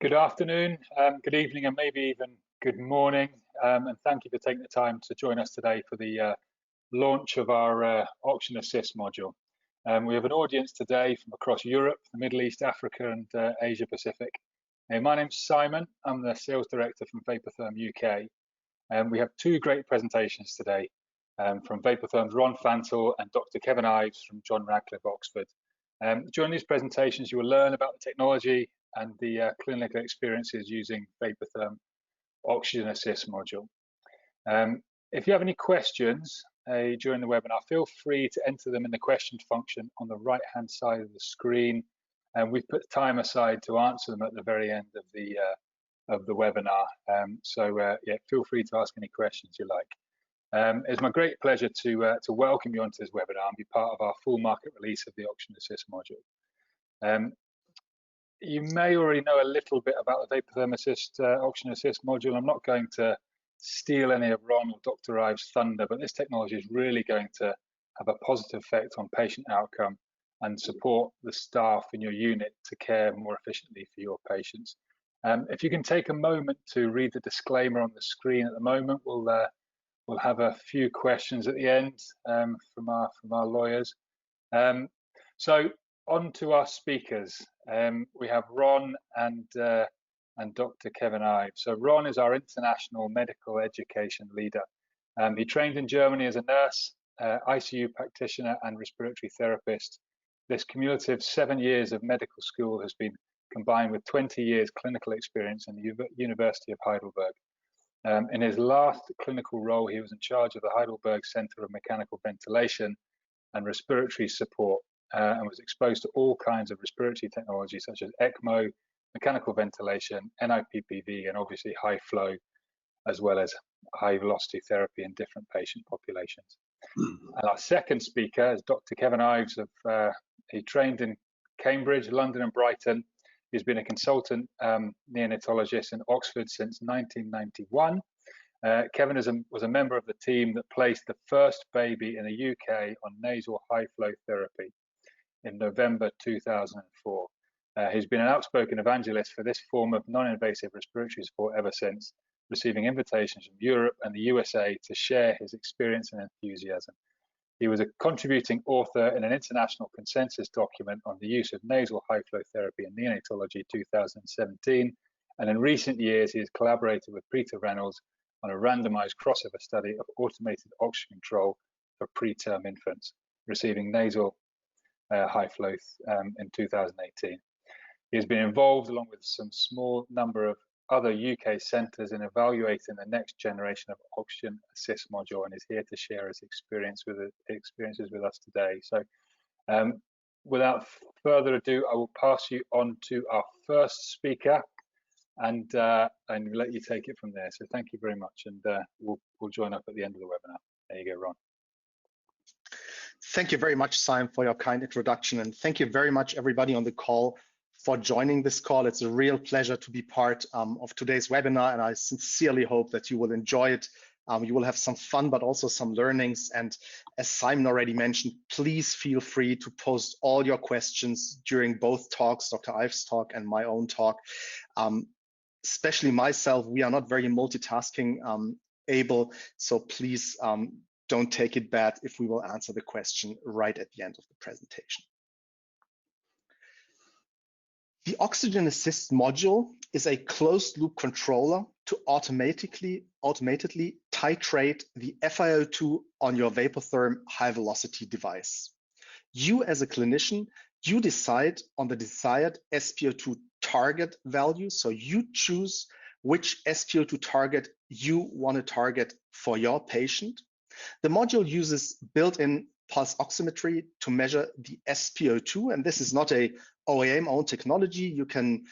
Good afternoon, good evening, and maybe even good morning. And thank you for taking the time to join us today for the launch of our Oxygen Assist module. We have an audience today from across Europe, the Middle East, Africa, and Asia Pacific. My name's Simon. I'm the Sales Director from Vapotherm UK. We have two great presentations today from Vapotherm's Ron Fantl and Dr. Kevin Ives from John Radcliffe, Oxford. During these presentations, you will learn about the technology and the clinical experiences using Vapotherm Oxygen Assist module. If you have any questions during the webinar, feel free to enter them in the question function on the right-hand side of the screen, and we've put time aside to answer them at the very end of the webinar. Yeah, feel free to ask any questions you like. It's my great pleasure to welcome you onto this webinar and be part of our full market release of the Oxygen Assist module. You may already know a little bit about the Vapotherm Oxygen Assist module. I'm not going to steal any of Ron or Dr. Ives' thunder, but this technology is really going to have a positive effect on patient outcome and support the staff in your unit to care more efficiently for your patients. If you can take a moment to read the disclaimer on the screen at the moment, we'll have a few questions at the end from our lawyers. So on to our speakers. We have Ron and Dr. Kevin Ives. So Ron is our international medical education leader. He trained in Germany as a nurse, ICU practitioner, and respiratory therapist. This cumulative 7 years of medical school has been combined with 20 years clinical experience in the University of Heidelberg. In his last clinical role, he was in charge of the Heidelberg Center of Mechanical Ventilation and Respiratory Support, and was exposed to all kinds of respiratory technology such as ECMO, mechanical ventilation, NIPPV, and obviously high flow, as well as high velocity therapy in different patient populations. And our second speaker is Dr. Kevin Ives. He trained in Cambridge, London, and Brighton. He's been a consultant neonatologist in Oxford since 1991. Kevin was a member of the team that placed the first baby in the UK on nasal high flow therapy in November 2004. He's been an outspoken evangelist for this form of non-invasive respiratory support ever since, receiving invitations from Europe and the USA to share his experience and enthusiasm. He was a contributing author in an international consensus document on the use of nasal high flow therapy in neonatology 2017, and in recent years he has collaborated with Peter Reynolds on a randomized crossover study of automated oxygen control for preterm infants receiving nasal high flow in 2018. He has been involved, along with some small number of other UK centres, in evaluating the next generation of Oxygen Assist module, and is here to share his experiences with us today. So without further ado, I will pass you on to our first speaker and let you take it from there. So thank you very much, and we'll join up at the end of the webinar. There you go, Ron. Thank you very much, Simon, for your kind introduction, and thank you very much, everybody on the call, for joining this call. It's a real pleasure to be part of today's webinar, and I sincerely hope that you will enjoy it. You will have some fun, but also some learnings. And as Simon already mentioned, please feel free to post all your questions during both talks, Dr. Ives' talk and my own talk. Especially myself, we are not very multitasking able, so please don't take it bad if we will answer the question right at the end of the presentation. The Oxygen Assist module is a closed loop controller to automatically titrate the FiO2 on your Vapotherm high velocity device. You as a clinician, you decide on the desired SpO2 target value. So you choose which SpO2 target you want to target for your patient. The module uses built-in pulse oximetry to measure the SpO2, and this is not a OEM-owned technology. You can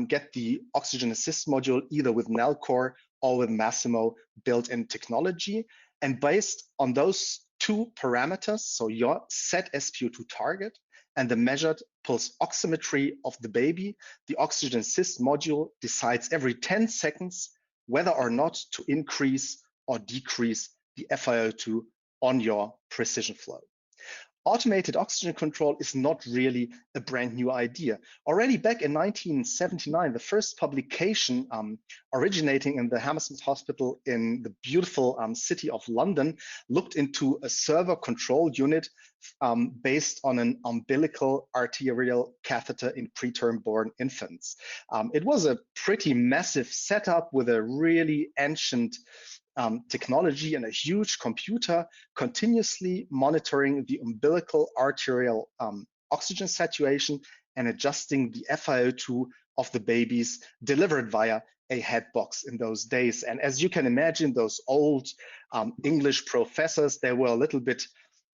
get the Oxygen Assist module either with Nellcore or with Masimo built-in technology. And based on those two parameters, so your set SpO2 target and the measured pulse oximetry of the baby, the Oxygen Assist module decides every 10 seconds whether or not to increase or decrease the FiO2 on your precision flow. automated oxygen control is not really a brand new idea. Already back in 1979, the first publication originating in the Hammersmith Hospital in the beautiful city of London looked into a servo control unit based on an umbilical arterial catheter in preterm born infants. It was a pretty massive setup with a really ancient technology and a huge computer continuously monitoring the umbilical arterial oxygen saturation and adjusting the FiO2 of the babies delivered via a head box in those days. And as you can imagine, those old English professors, they were a little bit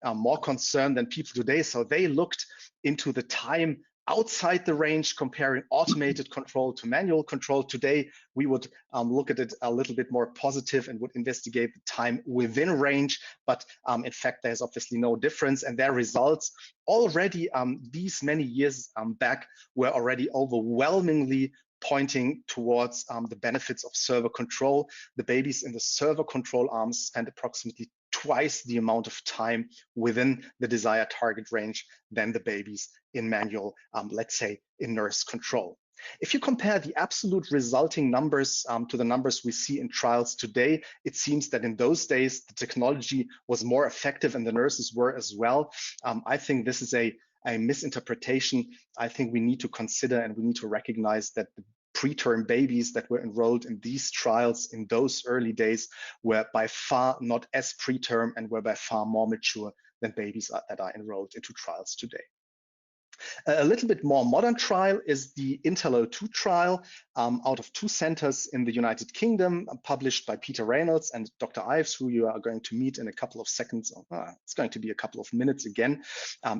more concerned than people today. So they looked into the time outside the range, comparing automated control to manual control. Today, we would look at it a little bit more positive and would investigate the time within range. But in fact, there's obviously no difference. And their results already these many years back were already overwhelmingly pointing towards the benefits of servo control. The babies in the servo control arms spent approximately twice the amount of time within the desired target range than the babies in manual, let's say in nurse control. If you compare the absolute resulting numbers to the numbers we see in trials today, it seems that in those days, the technology was more effective and the nurses were as well. I think this is a misinterpretation. I think we need to consider and we need to recognize that the preterm babies that were enrolled in these trials in those early days were by far not as preterm and were by far more mature than babies that are enrolled into trials today. A little bit more modern trial is the INTEL-02 trial out of 2 centers in the United Kingdom, published by Peter Reynolds and Dr. Ives, who you are going to meet in a couple of seconds. It's going to be a couple of minutes again.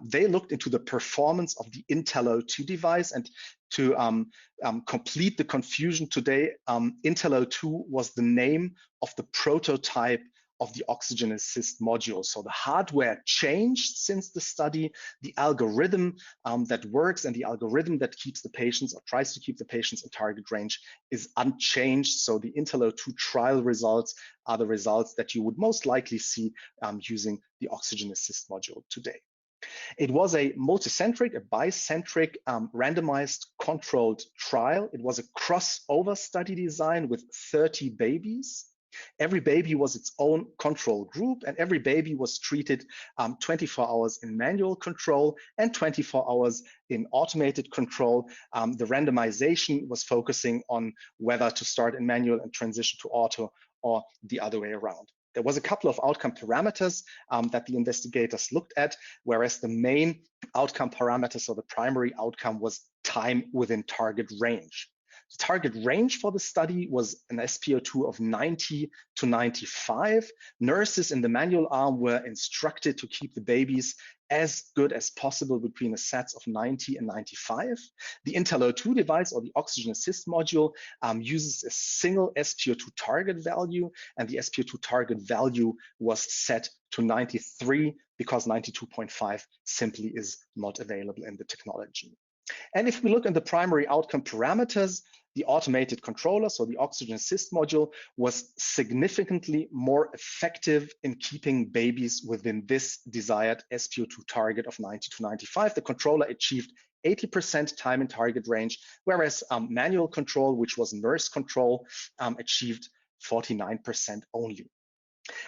They looked into the performance of the INTEL-02 device, and to complete the confusion today, INTEL-02 was the name of the prototype of the oxygen assist module. So the hardware changed since the study. The algorithm that works and the algorithm that keeps the patients or tries to keep the patients in target range is unchanged. So the INTEL-02 trial results are the results that you would most likely see using the oxygen assist module today. It was a multicentric, a bicentric, randomized controlled trial. It was a crossover study design with 30 babies. Every baby was its own control group, and every baby was treated 24 hours in manual control and 24 hours in automated control. The randomization was focusing on whether to start in manual and transition to auto or the other way around. There was a couple of outcome parameters that the investigators looked at, whereas the main outcome parameter, so the primary outcome, was time within target range. The target range for the study was an SpO2 of 90 to 95. Nurses in the manual arm were instructed to keep the babies as good as possible between the sets of 90 and 95. The INTEL-02 device, or the oxygen assist module, uses a single SpO2 target value, and the SpO2 target value was set to 93 because 92.5 simply is not available in the technology. And if we look at the primary outcome parameters, the automated controller, so the oxygen assist module, was significantly more effective in keeping babies within this desired SpO2 target of 90 to 95. The controller achieved 80% time in target range, whereas manual control, which was nurse control, achieved 49% only.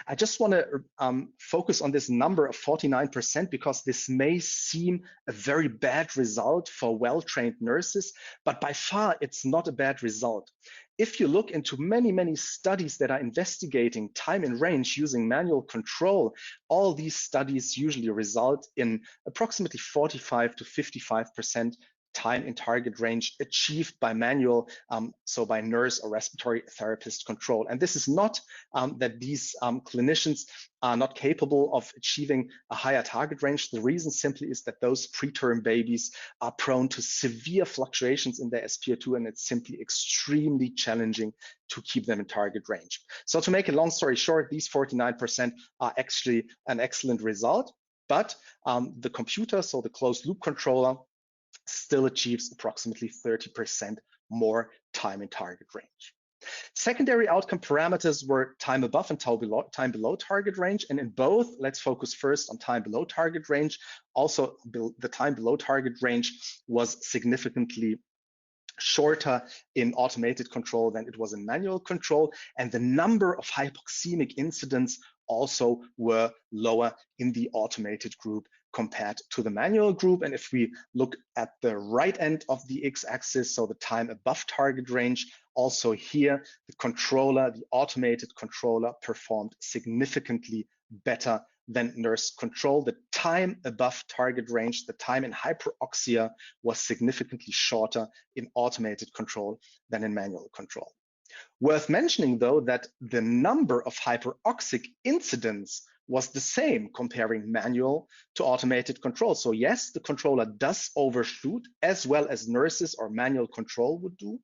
I just want to focus on this number of 49% because this may seem a very bad result for well-trained nurses, but by far it's not a bad result. If you look into many, many studies that are investigating time in range using manual control, all these studies usually result in approximately 45 to 55% time in target range achieved by manual, so by nurse or respiratory therapist control. And this is not that these clinicians are not capable of achieving a higher target range. The reason simply is that those preterm babies are prone to severe fluctuations in their SpO2, and it's simply extremely challenging to keep them in target range. So to make a long story short, these 49% are actually an excellent result, but the computer, so the closed loop controller, still achieves approximately 30% more time in target range. Secondary outcome parameters were time above and time below target range. And in both, let's focus first on time below target range. Also, the time below target range was significantly shorter in automated control than it was in manual control. And the number of hypoxemic incidents also were lower in the automated group compared to the manual group. And if we look at the right end of the x-axis, so the time above target range, also here, the controller, the automated controller, performed significantly better than nurse control. The time above target range, the time in hyperoxia, was significantly shorter in automated control than in manual control. Worth mentioning, though, that the number of hyperoxic incidents was the same comparing manual to automated control. So yes, the controller does overshoot, as well as nurses or manual control would do,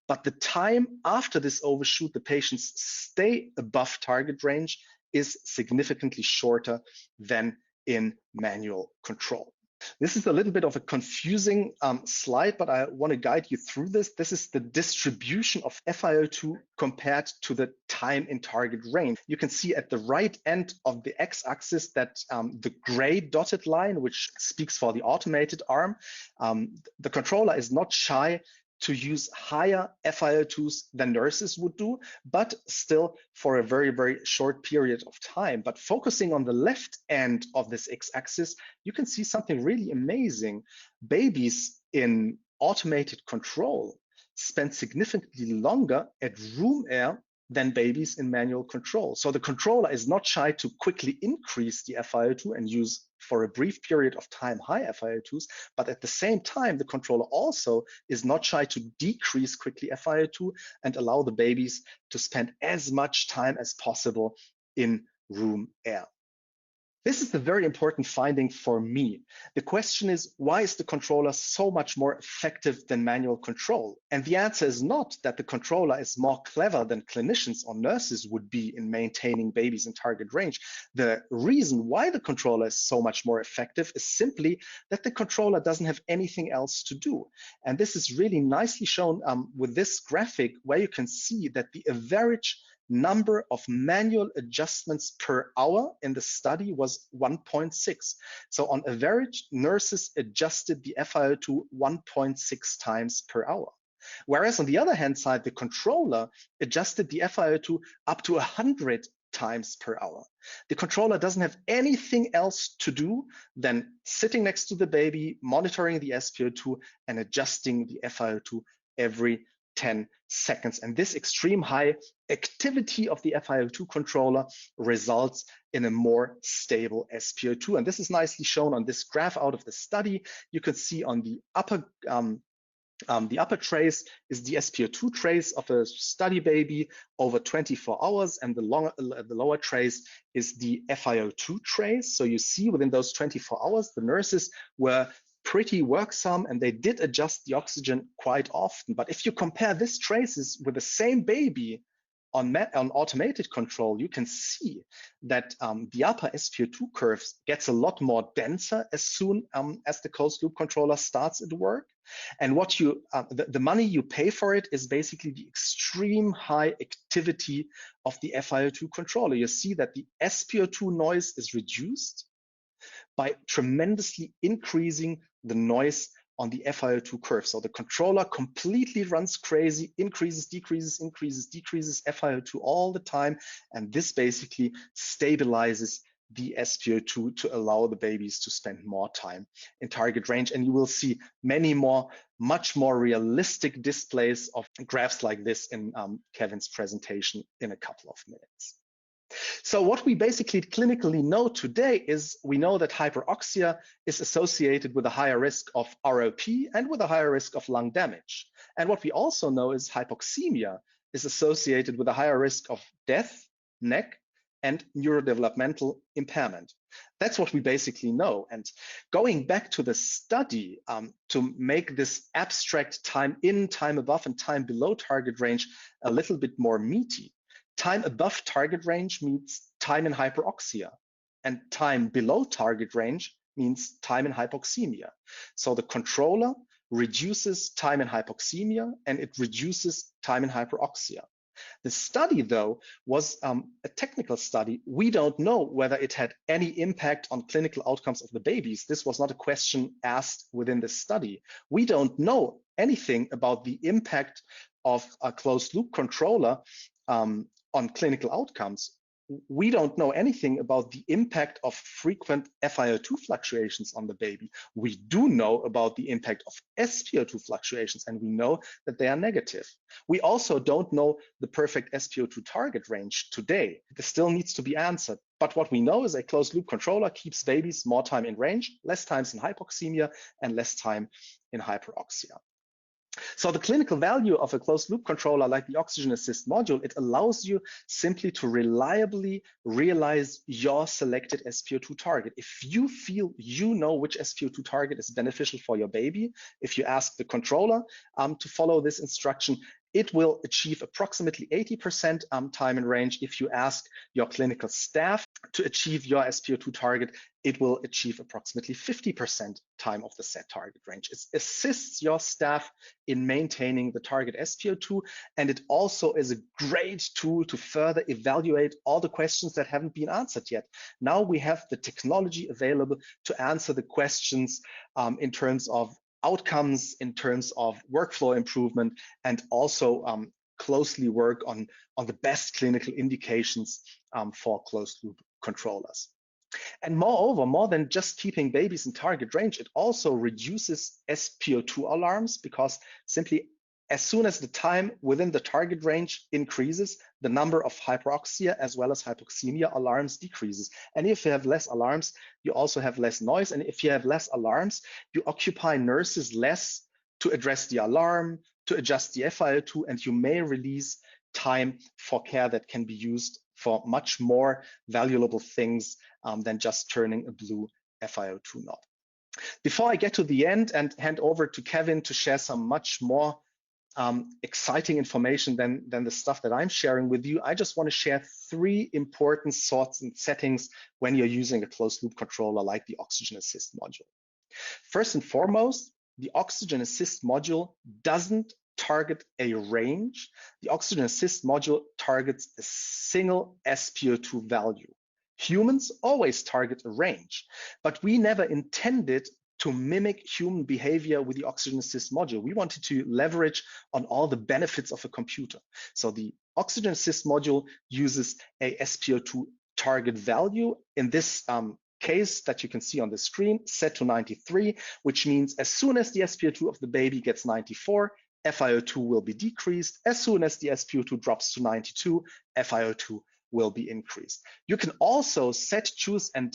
but the time after this overshoot, the patients stay above target range, is significantly shorter than in manual control. This is a little bit of a confusing slide, but I want to guide you through this. This is the distribution of FiO2 compared to the time in target range. You can see at the right end of the x-axis that the gray dotted line, which speaks for the automated arm, the controller is not shy to use higher FiO2s than nurses would do, but still for a very, very short period of time. But focusing on the left end of this x-axis, you can see something really amazing. Babies in automated control spend significantly longer at room air than babies in manual control. So the controller is not shy to quickly increase the FiO2 and use for a brief period of time high FiO2s, but at the same time, the controller also is not shy to decrease quickly FiO2 and allow the babies to spend as much time as possible in room air. This is a very important finding for me. The question is, why is the controller so much more effective than manual control? And the answer is not that the controller is more clever than clinicians or nurses would be in maintaining babies in target range. The reason why the controller is so much more effective is simply that the controller doesn't have anything else to do. And this is really nicely shown with this graphic, where you can see that the average number of manual adjustments per hour in the study was 1.6. So on average, nurses adjusted the FiO2 1.6 times per hour. Whereas on the other hand side, the controller adjusted the FiO2 up to 100 times per hour. The controller doesn't have anything else to do than sitting next to the baby, monitoring the SpO2 and adjusting the FiO2 every 10 seconds. And this extreme high activity of the FiO2 controller results in a more stable SpO2. And this is nicely shown on this graph out of the study. You can see on the upper trace is the SpO2 trace of a study baby over 24 hours, and the lower trace is the FiO2 trace. So you see within those 24 hours, the nurses were pretty worksome and they did adjust the oxygen quite often. But if you compare these traces with the same baby on automated control, you can see that the upper SpO2 curves gets a lot more denser as soon as the closed loop controller starts at work. And what the money you pay for it is basically the extreme high activity of the FiO2 controller. You see that the SpO2 noise is reduced by tremendously increasing the noise on the FiO2 curve. So the controller completely runs crazy, increases, decreases, increases, decreases FiO2 all the time. And this basically stabilizes the SpO2 to allow the babies to spend more time in target range. And you will see many more, much more realistic displays of graphs like this in Kevin's presentation in a couple of minutes. So what we basically clinically know today is we know that hyperoxia is associated with a higher risk of ROP and with a higher risk of lung damage. And what we also know is hypoxemia is associated with a higher risk of death, neck, and neurodevelopmental impairment. That's what we basically know. And going back to the study to make this abstract time in, time above, and time below target range a little bit more meaty, time above target range means time in hyperoxia, and time below target range means time in hypoxemia. So the controller reduces time in hypoxemia and it reduces time in hyperoxia. The study, though, was a technical study. We don't know whether it had any impact on clinical outcomes of the babies. This was not a question asked within the study. We don't know anything about the impact of a closed loop controller on clinical outcomes. We don't know anything about the impact of frequent FiO2 fluctuations on the baby. We do know about the impact of SpO2 fluctuations, and we know that they are negative. We also don't know the perfect SpO2 target range today. This still needs to be answered. But what we know is a closed loop controller keeps babies more time in range, less times in hypoxemia, and less time in hyperoxia. So the clinical value of a closed loop controller like the oxygen assist module, it allows you simply to reliably realize your selected SpO2 target. If you feel you know which SpO2 target is beneficial for your baby, if you ask the controller to follow this instruction, it will achieve approximately 80% time in range. If you ask your clinical staff to achieve your SpO2 target, it will achieve approximately 50% time of the set target range. It assists your staff in maintaining the target SpO2, and it also is a great tool to further evaluate all the questions that haven't been answered yet. Now we have the technology available to answer the questions in terms of outcomes, in terms of workflow improvement, and also closely work on the best clinical indications for closed loop controllers. And moreover, more than just keeping babies in target range, it also reduces SpO2 alarms, because simply as soon as the time within the target range increases, the number of hyperoxia as well as hypoxemia alarms decreases. And if you have less alarms, you also have less noise. And if you have less alarms, you occupy nurses less to address the alarm, to adjust the FiO2, and you may release time for care that can be used for much more valuable things than just turning a blue FiO2 knob. Before I get to the end and hand over to Kevin to share some much more exciting information than the stuff that I'm sharing with you, I just want to share 3 important sorts and settings when you're using a closed loop controller like the Oxygen Assist module. First and foremost, the Oxygen Assist module doesn't target a range. The Oxygen Assist module targets a single SpO2 value. Humans always target a range, but we never intended to mimic human behavior with the Oxygen Assist module. We wanted to leverage on all the benefits of a computer. So the Oxygen Assist module uses a SpO2 target value, in this case that you can see on the screen, set to 93, which means as soon as the SpO2 of the baby gets 94, FiO2 will be decreased. As soon as the SpO2 drops to 92, FiO2 will be increased. You can also set, choose, and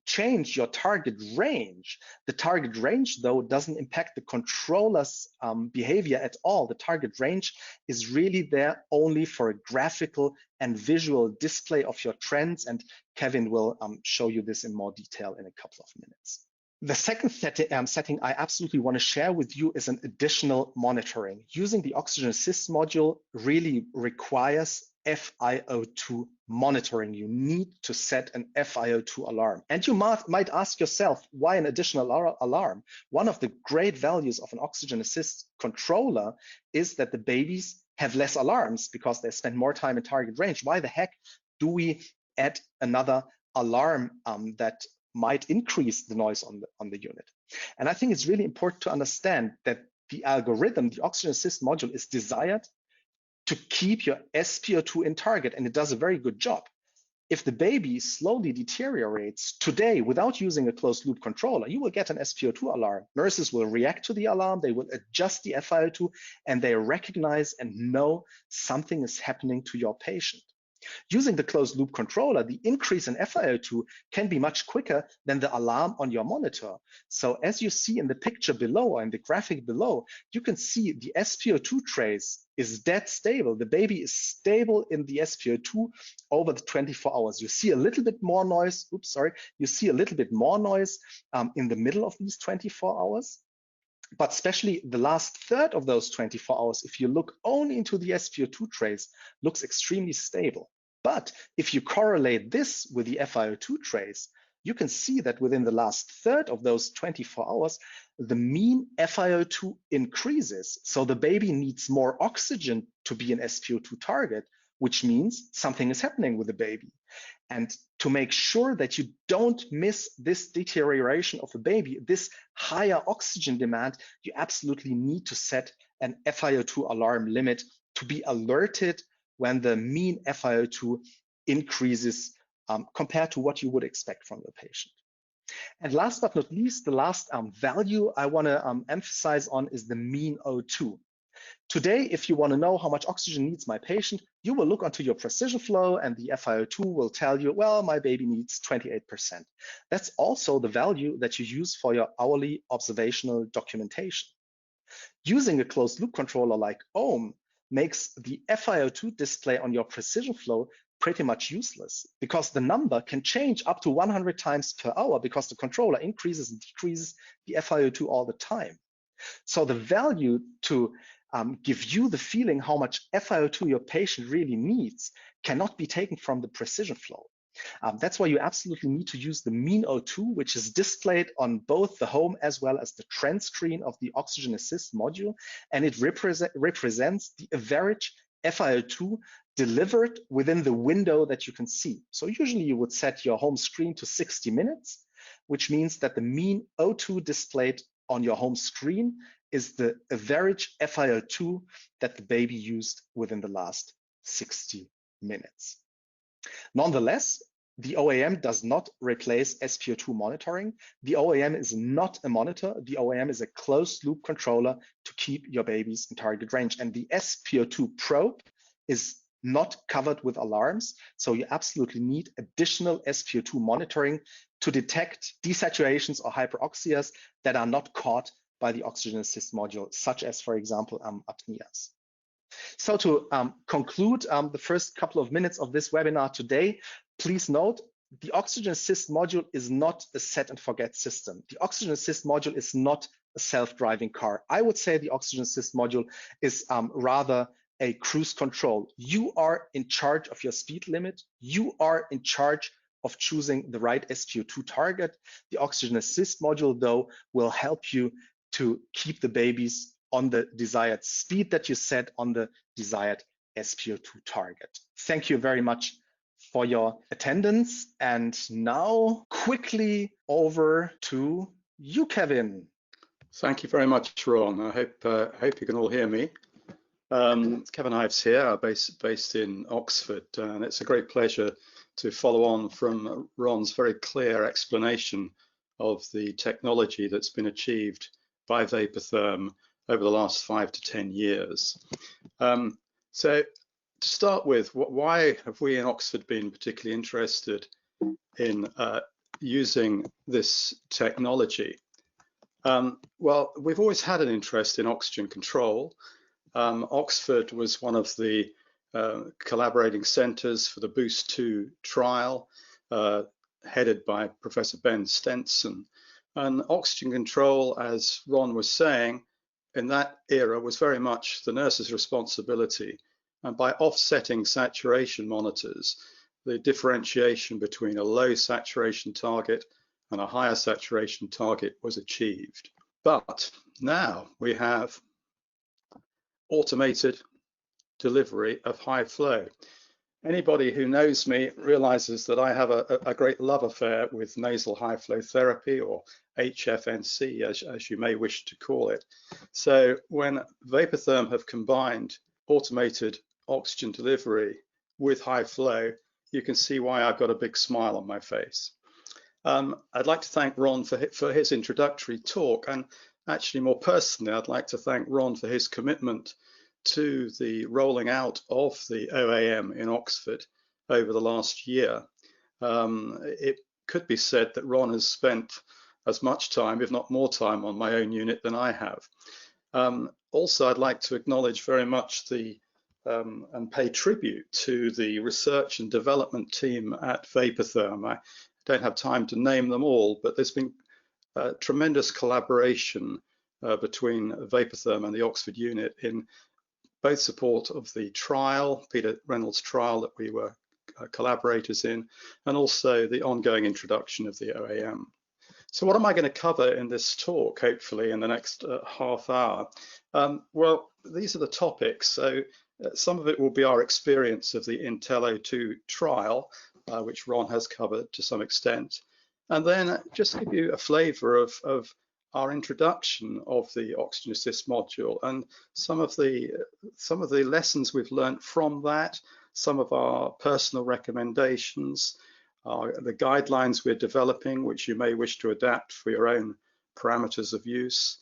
change your target range. The target range, though, doesn't impact the controller's behavior at all. The target range is really there only for a graphical and visual display of your trends, and Kevin will show you this in more detail in a couple of minutes. The second setting I absolutely want to share with you is an additional monitoring. Using the Oxygen Assist module really requires FiO2 monitoring. You need to set an FiO2 alarm. And you might ask yourself, why an additional alarm? One of the great values of an Oxygen Assist controller is that the babies have less alarms because they spend more time in target range. Why the heck do we add another alarm that might increase the noise on the unit? And I think it's really important to understand that the algorithm, the Oxygen Assist module, is desired to keep your SpO2 in target, and it does a very good job. If the baby slowly deteriorates today without using a closed loop controller, you will get an SpO2 alarm. Nurses will react to the alarm, they will adjust the FiO2, and they recognize and know something is happening to your patient. Using the closed loop controller, the increase in FiO2 can be much quicker than the alarm on your monitor. So as you see in the picture below, or in the graphic below, you can see the SpO2 trace is dead stable. The baby is stable in the SpO2 over the 24 hours. You see a little bit more noise, you see a little bit more noise in the middle of these 24 hours. But especially the last third of those 24 hours, if you look only into the SpO2 trace, looks extremely stable. But if you correlate this with the FiO2 trace, you can see that within the last third of those 24 hours, the mean FiO2 increases. So the baby needs more oxygen to be an SpO2 target, which means something is happening with the baby. And to make sure that you don't miss this deterioration of the baby, this higher oxygen demand, you absolutely need to set an FiO2 alarm limit to be alerted when the mean FiO2 increases compared to what you would expect from the patient. And last but not least, the last value I want to emphasize on is the mean O2. Today, if you want to know how much oxygen needs my patient, you will look onto your precision flow and the FiO2 will tell you, well, my baby needs 28%. That's also the value that you use for your hourly observational documentation. Using a closed loop controller like Ohm makes the FiO2 display on your precision flow pretty much useless because the number can change up to 100 times per hour because the controller increases and decreases the FiO2 all the time. So the value to give you the feeling how much FiO2 your patient really needs cannot be taken from the precision flow. That's why you absolutely need to use the mean O2, which is displayed on both the home as well as the trend screen of the Oxygen Assist module, and it represents the average FiO2 delivered within the window that you can see. So usually you would set your home screen to 60 minutes, which means that the mean O2 displayed on your home screen is the average FiO2 that the baby used within the last 60 minutes. Nonetheless, the OAM does not replace SpO2 monitoring. The OAM is not a monitor. The OAM is a closed loop controller to keep your babies in target range. And the SpO2 probe is not covered with alarms. So you absolutely need additional SpO2 monitoring to detect desaturations or hyperoxias that are not caught by the Oxygen Assist module, such as, for example, apneas. So to conclude the first couple of minutes of this webinar today, please note the Oxygen Assist module is not a set and forget system. The Oxygen Assist module is not a self-driving car. I would say the Oxygen Assist module is rather a cruise control. You are in charge of your speed limit. You are in charge of choosing the right SpO2 target. The Oxygen Assist module, though, will help you to keep the babies on the desired speed that you set on the desired SpO2 target. Thank you very much for your attendance. And now quickly over to you, Kevin. Thank you very much, Ron. I hope you can all hear me. Kevin Ives here, based in Oxford, and it's a great pleasure to follow on from Ron's very clear explanation of the technology that's been achieved by Vapotherm over the last 5 to 10 years. So to start with, why have we in Oxford been particularly interested in using this technology? Well, we've always had an interest in oxygen control. Oxford was one of the collaborating centres for the Boost 2 trial, headed by Professor Ben Stenson. And oxygen control, as Ron was saying, in that era was very much the nurse's responsibility. And by offsetting saturation monitors, the differentiation between a low saturation target and a higher saturation target was achieved. But now we have automated delivery of high flow. Anybody who knows me realizes that I have a great love affair with nasal high flow therapy, or HFNC, as you may wish to call it. So when Vapotherm have combined automated oxygen delivery with high flow, you can see why I've got a big smile on my face. I'd like to thank Ron for his introductory talk, and actually more personally, I'd like to thank Ron for his commitment to the rolling out of the OAM in Oxford over the last year. It could be said that Ron has spent as much time, if not more time, on my own unit than I have. Also, I'd like to acknowledge very much and pay tribute to the research and development team at Vapotherm. I don't have time to name them all, but there's been tremendous collaboration between Vapotherm and the Oxford unit in both support of the trial, Peter Reynolds' trial that we were collaborators in, and also the ongoing introduction of the OAM. So what am I going to cover in this talk, hopefully in the next half hour? Well, these are the topics. So some of it will be our experience of the Intello-2 trial, which Ron has covered to some extent. And then just give you a flavor of our introduction of the Oxygen Assist module and some of the lessons we've learned from that, some of our personal recommendations, the guidelines we're developing, which you may wish to adapt for your own parameters of use,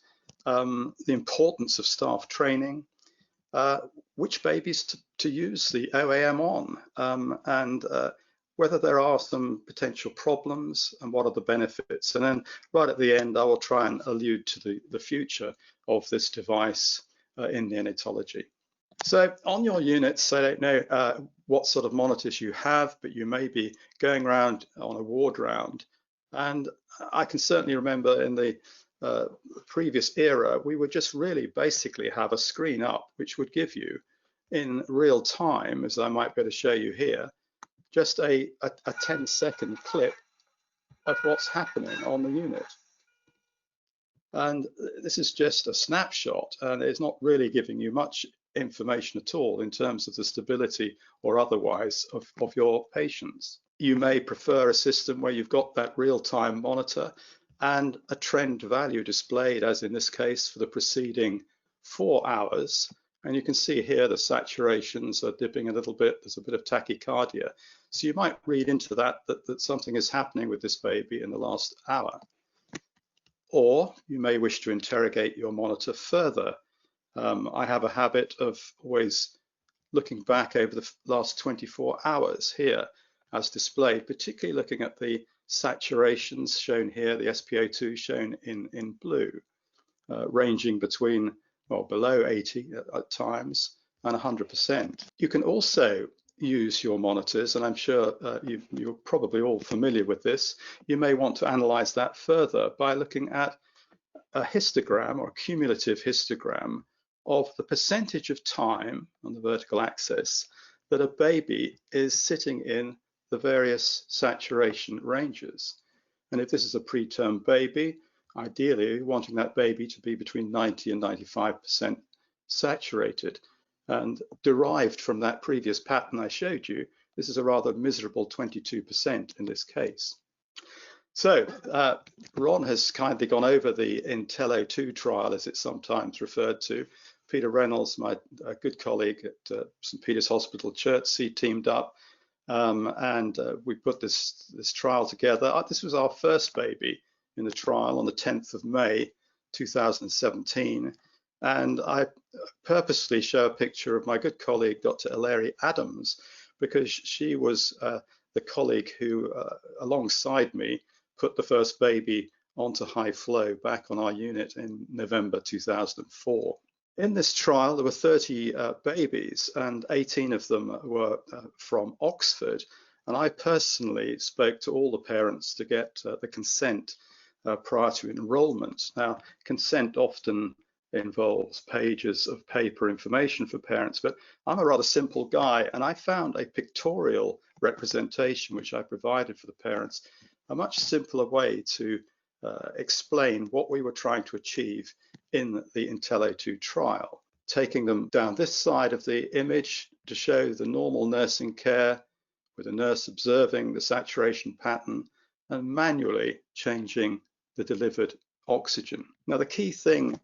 the importance of staff training, which babies to use the OAM on, and whether there are some potential problems and what are the benefits. And then right at the end, I will try and allude to the future of this device in neonatology. So on your units, I don't know what sort of monitors you have, but you may be going around on a ward round. And I can certainly remember in the previous era, we would just really basically have a screen up, which would give you in real time, as I might be able to show you here, just a 10-second clip of what's happening on the unit. And this is just a snapshot, and it's not really giving you much information at all in terms of the stability or otherwise of your patients. You may prefer a system where you've got that real-time monitor and a trend value displayed, as in this case for the preceding 4 hours. And you can see here the saturations are dipping a little bit. There's a bit of tachycardia. So you might read into that something is happening with this baby in the last hour. Or you may wish to interrogate your monitor further. I have a habit of always looking back over the last 24 hours here as displayed, particularly looking at the saturations shown here, the SpO2 shown in blue, ranging between, well, below 80 at times and 100%. You can also use your monitors, and I'm sure you're probably all familiar with this. You may want to analyze that further by looking at a histogram or a cumulative histogram of the percentage of time on the vertical axis that a baby is sitting in the various saturation ranges. And if this is a preterm baby, ideally wanting that baby to be between 90 and 95% saturated. And derived from that previous pattern I showed you, this is a rather miserable 22% in this case. So Ron has kindly gone over the Intello-2 trial, as it's sometimes referred to. Peter Reynolds, my good colleague at St. Peter's Hospital, Chertsey, teamed up, and we put this trial together. This was our first baby in the trial on the 10th of May, 2017. And I purposely show a picture of my good colleague, Dr. Hilary Adams, because she was the colleague who, alongside me, put the first baby onto high flow back on our unit in November 2004. In this trial, there were 30 babies, and 18 of them were from Oxford. And I personally spoke to all the parents to get the consent prior to enrollment. Now, consent often involves pages of paper information for parents, but I'm a rather simple guy, and I found a pictorial representation which I provided for the parents, a much simpler way to explain what we were trying to achieve in the Intello-2 trial. Taking them down this side of the image to show the normal nursing care with a nurse observing the saturation pattern and manually changing the delivered oxygen. Now, the key thing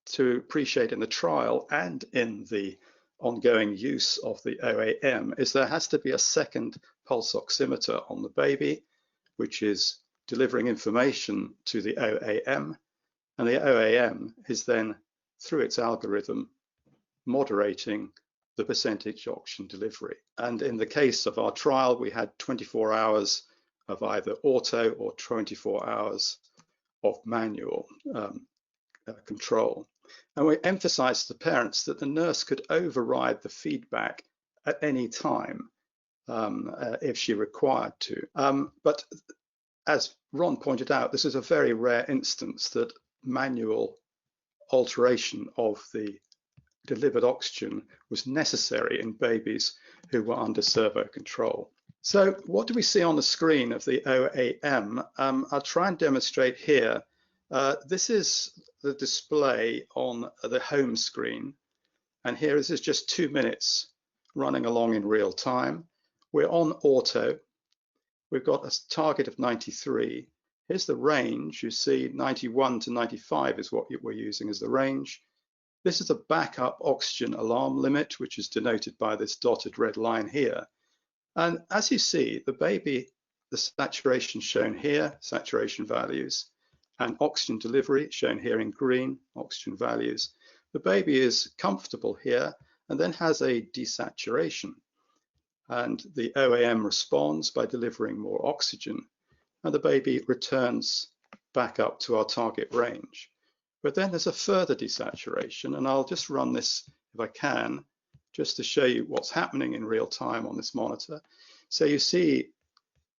to appreciate in the trial and in the ongoing use of the OAM is there has to be a second pulse oximeter on the baby, which is delivering information to the OAM, and the OAM is then, through its algorithm, moderating the percentage oxygen delivery. And in the case of our trial, we had 24 hours of either auto or 24 hours of manual control. And we emphasized to the parents that the nurse could override the feedback at any time if she required to. But as Ron pointed out, this is a very rare instance that manual alteration of the delivered oxygen was necessary in babies who were under servo control. So what do we see on the screen of the OAM? I'll try and demonstrate here. This is the display on the home screen. And here this is just 2 minutes running along in real time. We're on auto. We've got a target of 93. Here's the range. You see 91 to 95 is what we're using as the range. This is the backup oxygen alarm limit, which is denoted by this dotted red line here. And as you see, the baby, the saturation shown here, saturation values, and oxygen delivery shown here in green, oxygen values. The baby is comfortable here and then has a desaturation. And the OAM responds by delivering more oxygen, and the baby returns back up to our target range. But then there's a further desaturation, and I'll just run this if I can, just to show you what's happening in real time on this monitor. So you see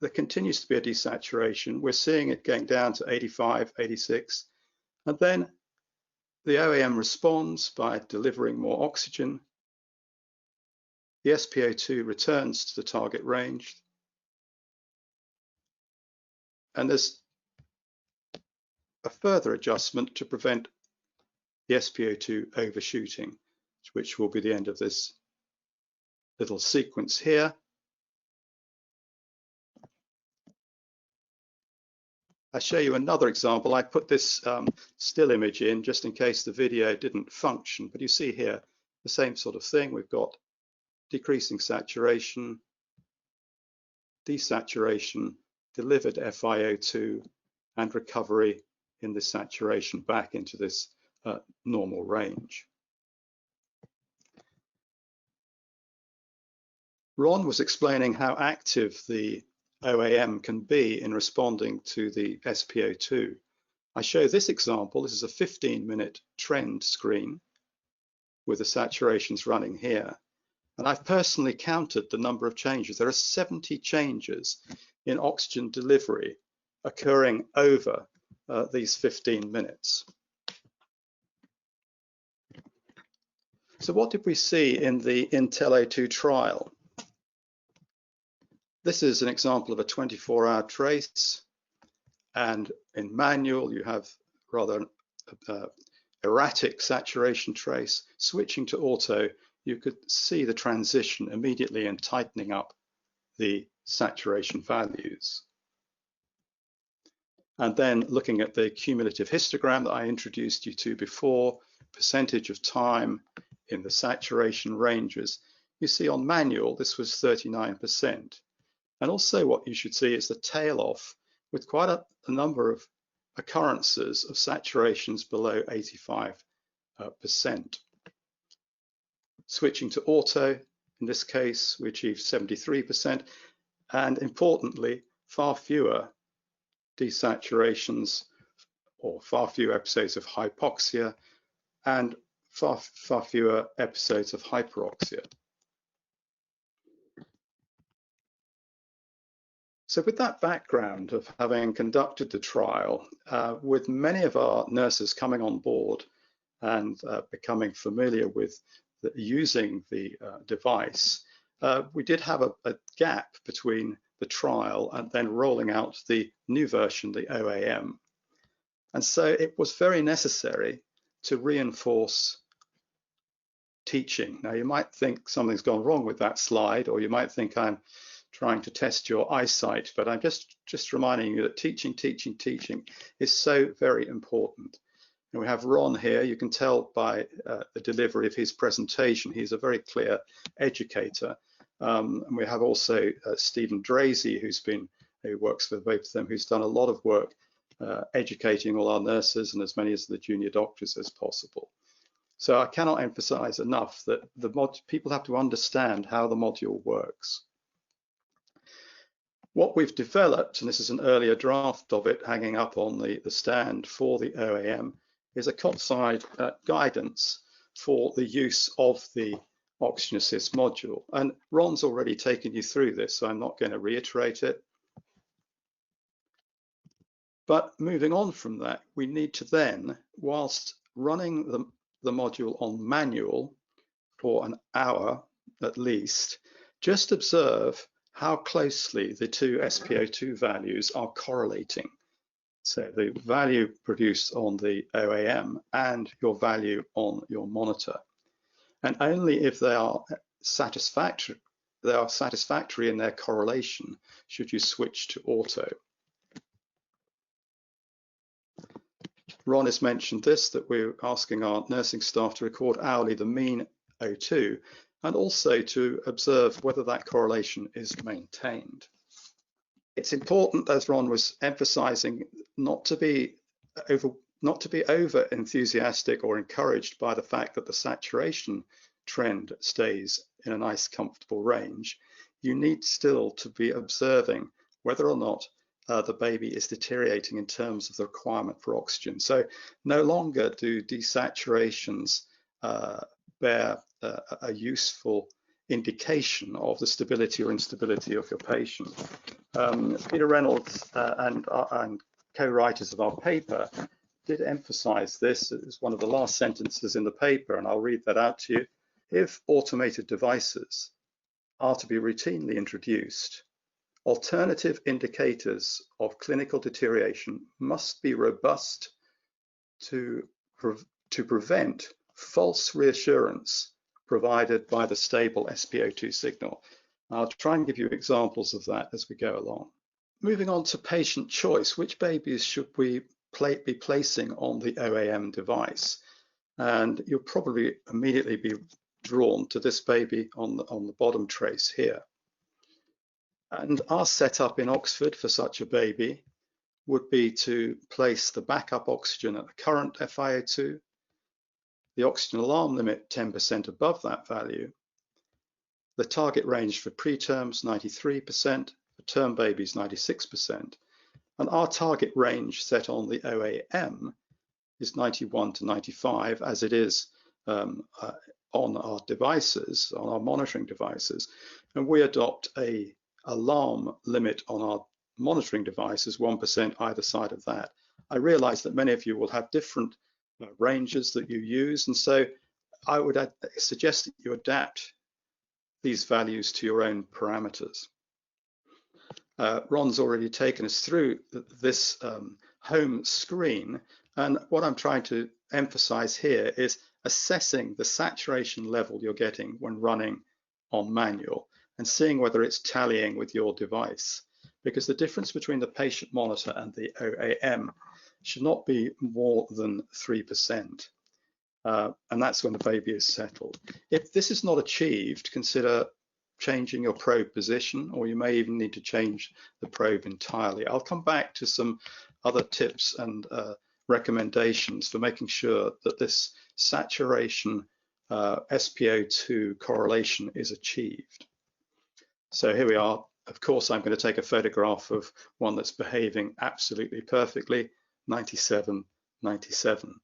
there continues to be a desaturation. We're seeing it going down to 85, 86, and then the OAM responds by delivering more oxygen. The SpO2 returns to the target range, and there's a further adjustment to prevent the SpO2 overshooting, which will be the end of this little sequence here. I'll show you another example. I put this still image in just in case the video didn't function, but you see here the same sort of thing. We've got decreasing saturation, desaturation, delivered FiO2, and recovery in the saturation back into this normal range. Ron was explaining how active the OAM can be in responding to the SpO2. I show this example. This is a 15-minute trend screen with the saturations running here. And I've personally counted the number of changes. There are 70 changes in oxygen delivery occurring over these 15 minutes. So what did we see in the INTELLO2 trial? This is an example of a 24-hour trace, and in manual you have rather erratic saturation trace. Switching to auto, you could see the transition immediately in tightening up the saturation values. And then looking at the cumulative histogram that I introduced you to before, percentage of time in the saturation ranges, you see on manual this was 39%. And also what you should see is the tail off with quite a number of occurrences of saturations below 85%. Switching to auto, in this case, we achieved 73%, and importantly, far fewer desaturations or far fewer episodes of hypoxia and far fewer episodes of hyperoxia. So with that background of having conducted the trial, with many of our nurses coming on board and becoming familiar with using the device, we did have a gap between the trial and then rolling out the new version, the OAM. And so it was very necessary to reinforce teaching. Now you might think something's gone wrong with that slide, or you might think I'm trying to test your eyesight, but I'm just reminding you that teaching is so very important. And we have Ron here. You can tell by the delivery of his presentation, he's a very clear educator. And we have also Stephen Drazy, who works for Vapotherm, who's done a lot of work educating all our nurses and as many of the junior doctors as possible. So I cannot emphasize enough that people have to understand how the module works. What we've developed, and this is an earlier draft of it hanging up on the stand for the OAM, is a cot-side guidance for the use of the Oxygen Assist module. And Ron's already taken you through this, so I'm not going to reiterate it. But moving on from that, we need to then, whilst running the module on manual for an hour at least, just observe how closely the two SpO2 values are correlating. So the value produced on the OAM and your value on your monitor. And only if they are satisfactory in their correlation should you switch to auto. Ron has mentioned this, that we're asking our nursing staff to record hourly the mean O2 and also to observe whether that correlation is maintained. It's important, as Ron was emphasizing, not to be over enthusiastic or encouraged by the fact that the saturation trend stays in a nice comfortable range. You need still to be observing whether or not the baby is deteriorating in terms of the requirement for oxygen. So no longer do desaturations bear a useful indication of the stability or instability of your patient. Peter Reynolds and co-writers of our paper did emphasize this. It was one of the last sentences in the paper, and I'll read that out to you. If automated devices are to be routinely introduced, alternative indicators of clinical deterioration must be robust to prevent false reassurance provided by the stable SpO2 signal. I'll try and give you examples of that as we go along. Moving on to patient choice, which babies should we be placing on the OAM device? And you'll probably immediately be drawn to this baby on the bottom trace here. And our setup in Oxford for such a baby would be to place the backup oxygen at the current FiO2, the oxygen alarm limit 10% above that value, the target range for preterms 93%, for term babies 96%, and our target range set on the OAM is 91 to 95, as it is on our devices, on our monitoring devices, and we adopt a alarm limit on our monitoring devices, 1% either side of that. I realize that many of you will have different ranges that you use, and so I would suggest that you adapt these values to your own parameters. Ron's already taken us through this home screen, and what I'm trying to emphasize here is assessing the saturation level you're getting when running on manual and seeing whether it's tallying with your device, because the difference between the patient monitor and the OAM should not be more than 3%. And that's when the baby is settled. If this is not achieved, consider changing your probe position, or you may even need to change the probe entirely. I'll come back to some other tips and recommendations for making sure that this saturation SpO2 correlation is achieved. So here we are. Of course, I'm going to take a photograph of one that's behaving absolutely perfectly, 97, 97.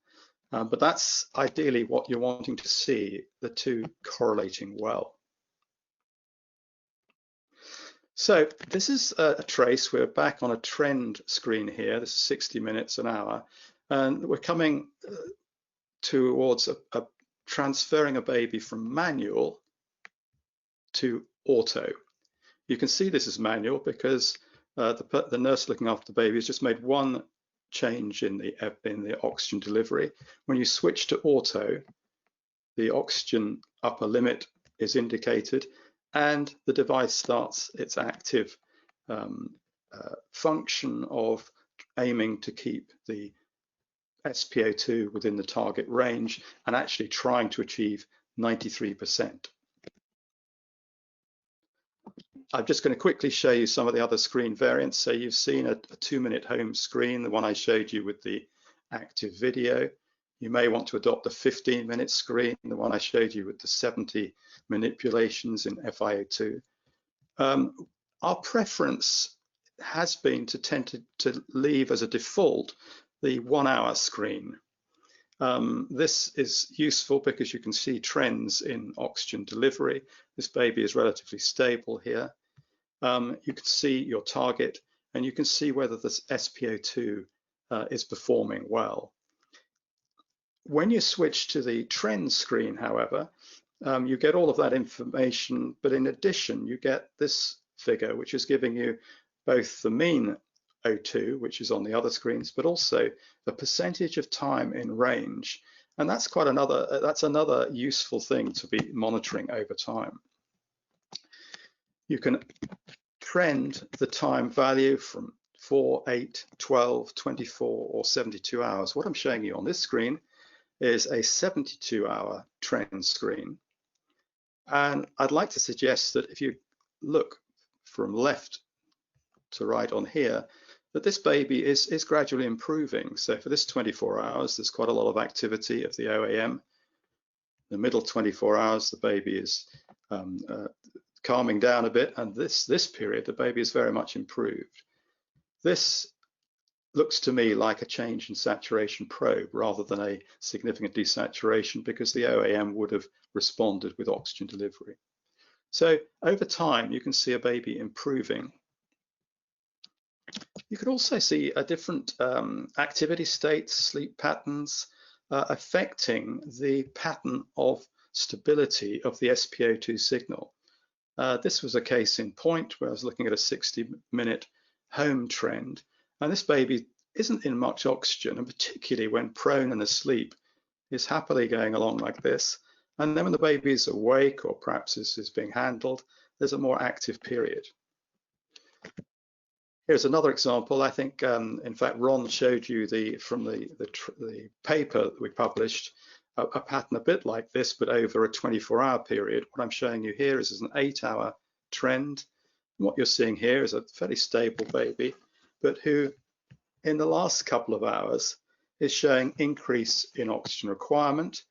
But that's ideally what you're wanting to see, the two correlating well. So this is a trace. We're back on a trend screen here. This is 60 minutes an hour. And we're coming towards transferring a baby from manual to auto. You can see this is manual because the nurse looking after the baby has just made one change in the oxygen delivery. When you switch to auto, the oxygen upper limit is indicated and the device starts its active function of aiming to keep the SpO2 within the target range and actually trying to achieve 93%. I'm just going to quickly show you some of the other screen variants. So you've seen a 2-minute home screen, the one I showed you with the active video. You may want to adopt a 15-minute screen, the one I showed you with the 70 manipulations in FiO2. Our preference has been to tend to leave as a default the 1-hour screen. This is useful because you can see trends in oxygen delivery. This baby is relatively stable here. You can see your target and you can see whether this SpO2 is performing well. When you switch to the trend screen, however, you get all of that information, but in addition, you get this figure, which is giving you both the mean O2, which is on the other screens, but also the percentage of time in range. And that's another useful thing to be monitoring over time. You can trend the time value from 4, 8, 12, 24, or 72 hours. What I'm showing you on this screen is a 72-hour trend screen. And I'd like to suggest that if you look from left to right on here, that this baby is gradually improving. So for this 24 hours, there's quite a lot of activity of the OAM. The middle 24 hours, the baby is calming down a bit, and this period, the baby is very much improved. This looks to me like a change in saturation probe rather than a significant desaturation, because the OAM would have responded with oxygen delivery. So over time, you can see a baby improving. You can also see a different activity states, sleep patterns, affecting the pattern of stability of the SpO2 signal. This was a case in point where I was looking at a 60-minute home trend, and this baby isn't in much oxygen, and particularly when prone and asleep, is happily going along like this. And then when the baby is awake, or perhaps is being handled, there's a more active period. Here's another example. I think, in fact, Ron showed you from the paper that we published, a pattern a bit like this, but over a 24-hour period. What I'm showing you here is an 8-hour trend. And what you're seeing here is a fairly stable baby, but who in the last couple of hours is showing increase in oxygen requirement.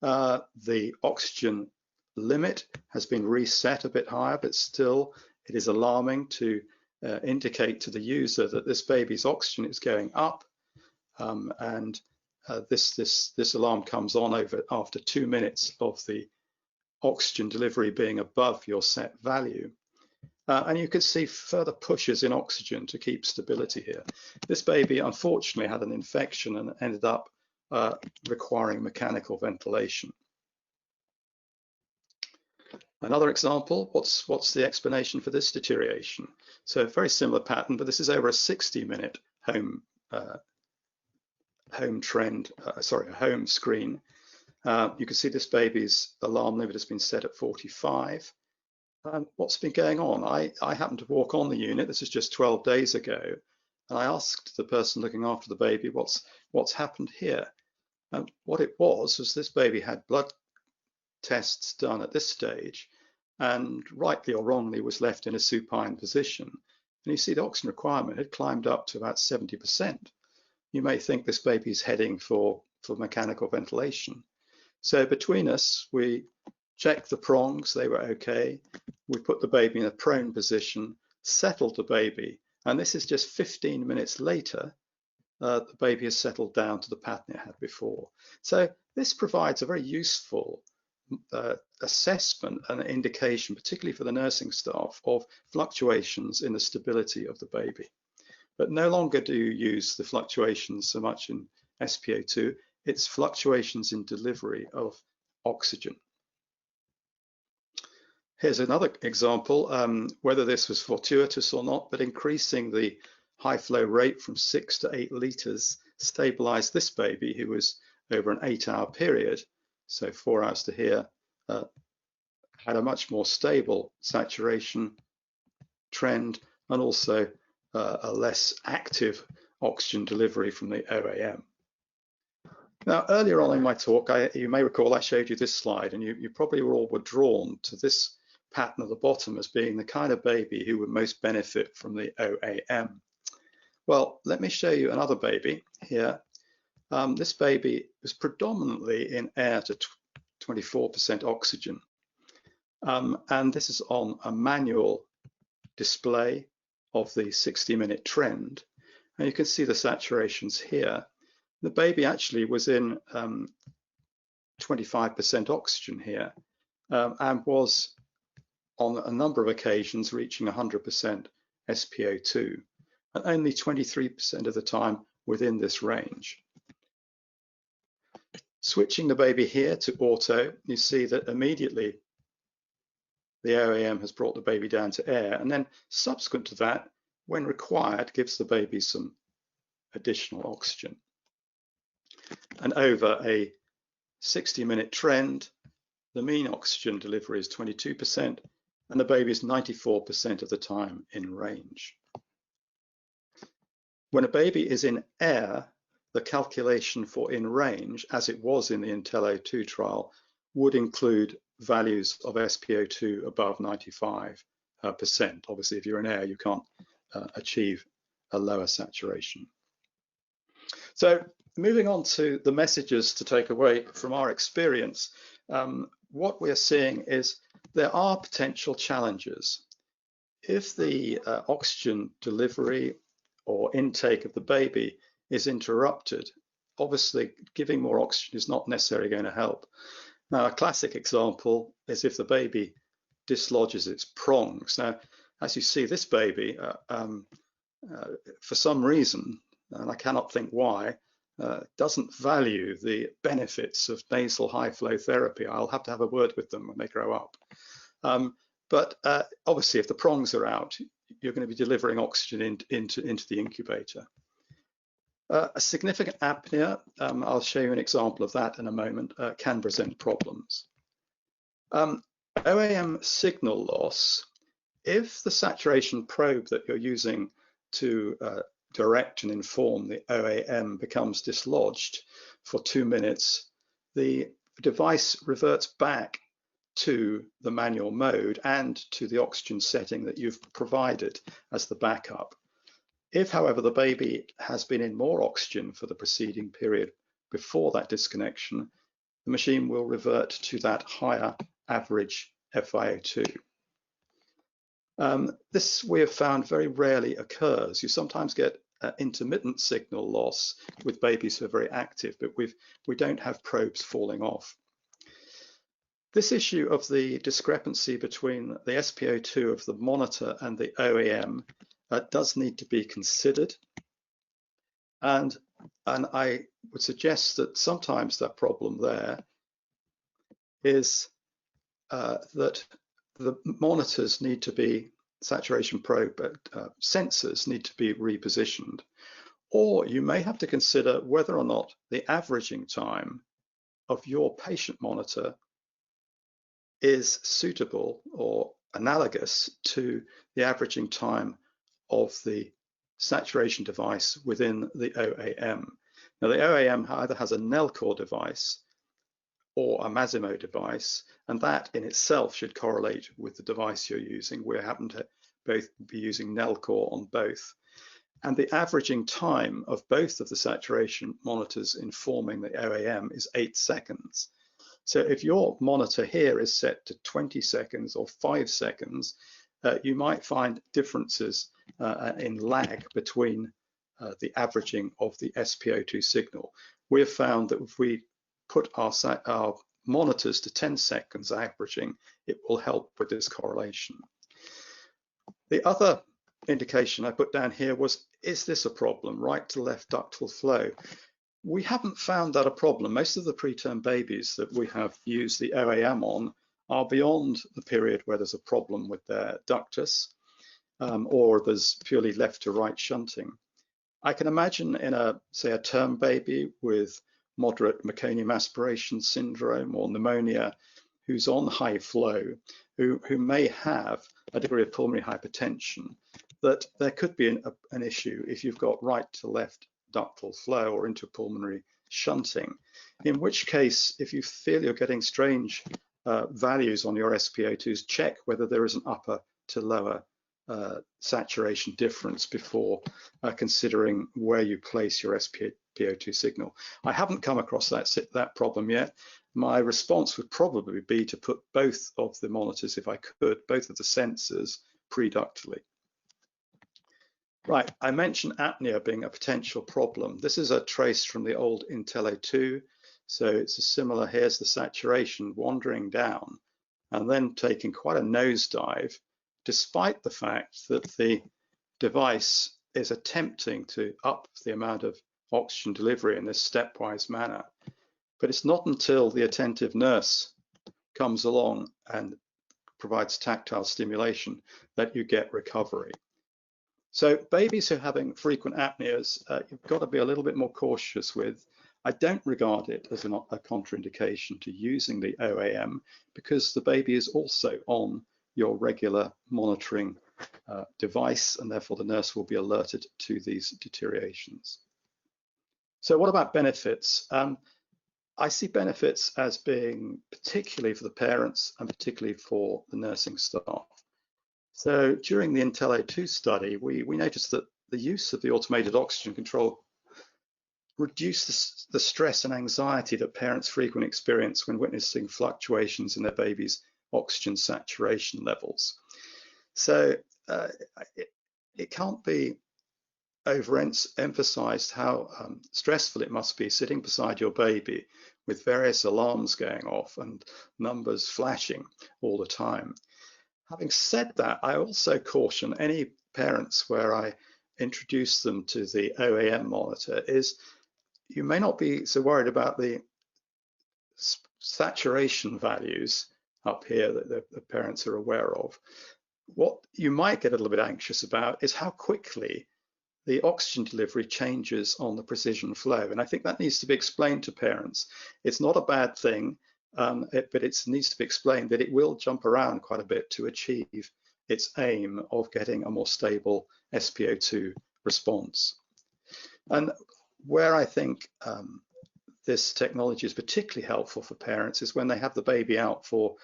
The oxygen limit has been reset a bit higher, but still it is alarming to indicate to the user that this baby's oxygen is going up, and this alarm comes on after 2 minutes of the oxygen delivery being above your set value. And you can see further pushes in oxygen to keep stability here. This baby unfortunately had an infection and ended up requiring mechanical ventilation. Another example, what's the explanation for this deterioration? So a very similar pattern, but this is over a 60-minute home screen. You can see this baby's alarm limit has been set at 45. What's been going on? I happened to walk on the unit. This is just 12 days ago, and I asked the person looking after the baby, what's happened here? And what it was this baby had blood tests done at this stage, and rightly or wrongly was left in a supine position. And you see the oxygen requirement had climbed up to about 70%. You may think this baby's heading for mechanical ventilation. So between us, we checked the prongs, they were okay. We put the baby in a prone position, settled the baby, and this is just 15 minutes later, the baby has settled down to the pattern it had before. So this provides a very useful assessment and indication, particularly for the nursing staff, of fluctuations in the stability of the baby. But no longer do you use the fluctuations so much in SpO2, it's fluctuations in delivery of oxygen. Here's another example, whether this was fortuitous or not, but increasing the high flow rate from 6 to 8 liters stabilized this baby, who was over an 8-hour period, so 4 hours to here, had a much more stable saturation trend, and also a less active oxygen delivery from the OAM. Now, earlier on in my talk, you may recall I showed you this slide, and you probably were drawn to this pattern at the bottom as being the kind of baby who would most benefit from the OAM. Well, let me show you another baby here. This baby was predominantly in air to 24% oxygen. And this is on a manual display of the 60-minute trend. And you can see the saturations here. The baby actually was in 25% oxygen here, and was on a number of occasions reaching 100% SpO2, and only 23% of the time within this range. Switching the baby here to auto, you see that immediately the OAM has brought the baby down to air, and then subsequent to that, when required, gives the baby some additional oxygen. And over a 60-minute trend, the mean oxygen delivery is 22%, and the baby is 94% of the time in range. When a baby is in air, the calculation for in range, as it was in the IntelliO2 trial, would include values of SpO2 above 95%. Obviously, if you're in air, you can't achieve a lower saturation. So moving on to the messages to take away from our experience, what we're seeing is there are potential challenges. If the oxygen delivery or intake of the baby is interrupted, obviously giving more oxygen is not necessarily going to help. Now, a classic example is if the baby dislodges its prongs. Now, as you see, this baby, for some reason, and I cannot think why, doesn't value the benefits of nasal high flow therapy. I'll have to have a word with them when they grow up. But obviously, if the prongs are out, you're going to be delivering oxygen into the incubator. A significant apnea, I'll show you an example of that in a moment, can present problems. OAM signal loss, if the saturation probe that you're using to direct and inform the OAM becomes dislodged for 2 minutes, the device reverts back to the manual mode and to the oxygen setting that you've provided as the backup. If, however, the baby has been in more oxygen for the preceding period before that disconnection, the machine will revert to that higher average FiO2. This we have found very rarely occurs. You sometimes get intermittent signal loss with babies who are very active, but we don't have probes falling off. This issue of the discrepancy between the SpO2 of the monitor and the OAM does need to be considered. And I would suggest that sometimes that problem there is that the monitors need to be, saturation probe sensors need to be repositioned. Or you may have to consider whether or not the averaging time of your patient monitor is suitable or analogous to the averaging time of the saturation device within the OAM. Now, the OAM either has a Nellcore device or a Masimo device, and that in itself should correlate with the device you're using. We happen to both be using Nellcore on both. And the averaging time of both of the saturation monitors informing the OAM is 8 seconds. So if your monitor here is set to 20 seconds or 5 seconds, you might find differences in lag between the averaging of the SpO2 signal. We have found that if we put our monitors to 10 seconds averaging, it will help with this correlation. The other indication I put down here was, is this a problem, right to left ductal flow? We haven't found that a problem. Most of the preterm babies that we have used the OAM on are beyond the period where there's a problem with their ductus or there's purely left to right shunting. I can imagine in say a term baby with moderate meconium aspiration syndrome or pneumonia who's on high flow, who may have a degree of pulmonary hypertension, that there could be an issue if you've got right to left ductal flow or interpulmonary shunting, in which case, if you feel you're getting strange values on your SpO2s, check whether there is an upper to lower saturation difference before considering where you place your SpO2 signal. I haven't come across that problem yet. My response would probably be to put both of the monitors, if I could, both of the sensors pre-ductally. Right, I mentioned apnea being a potential problem. This is a trace from the old IntelliO2. So it's a similar, here's the saturation wandering down and then taking quite a nosedive, despite the fact that the device is attempting to up the amount of oxygen delivery in this stepwise manner. But it's not until the attentive nurse comes along and provides tactile stimulation, that you get recovery. So babies who are having frequent apneas, you've got to be a little bit more cautious with. I don't regard it as a contraindication to using the OAM because the baby is also on your regular monitoring device, and therefore the nurse will be alerted to these deteriorations. So what about benefits? I see benefits as being particularly for the parents and particularly for the nursing staff. So during the INTELLO-2 study, we noticed that the use of the automated oxygen control reduced the stress and anxiety that parents frequently experience when witnessing fluctuations in their baby's oxygen saturation levels. So it can't be overemphasized how stressful it must be sitting beside your baby with various alarms going off and numbers flashing all the time. Having said that, I also caution any parents where I introduce them to the OAM monitor is you may not be so worried about the saturation values up here that the parents are aware of. What you might get a little bit anxious about is how quickly the oxygen delivery changes on the precision flow. And I think that needs to be explained to parents. It's not a bad thing, but it needs to be explained that it will jump around quite a bit to achieve its aim of getting a more stable SpO2 response. And where I think this technology is particularly helpful for parents is when they have the baby out for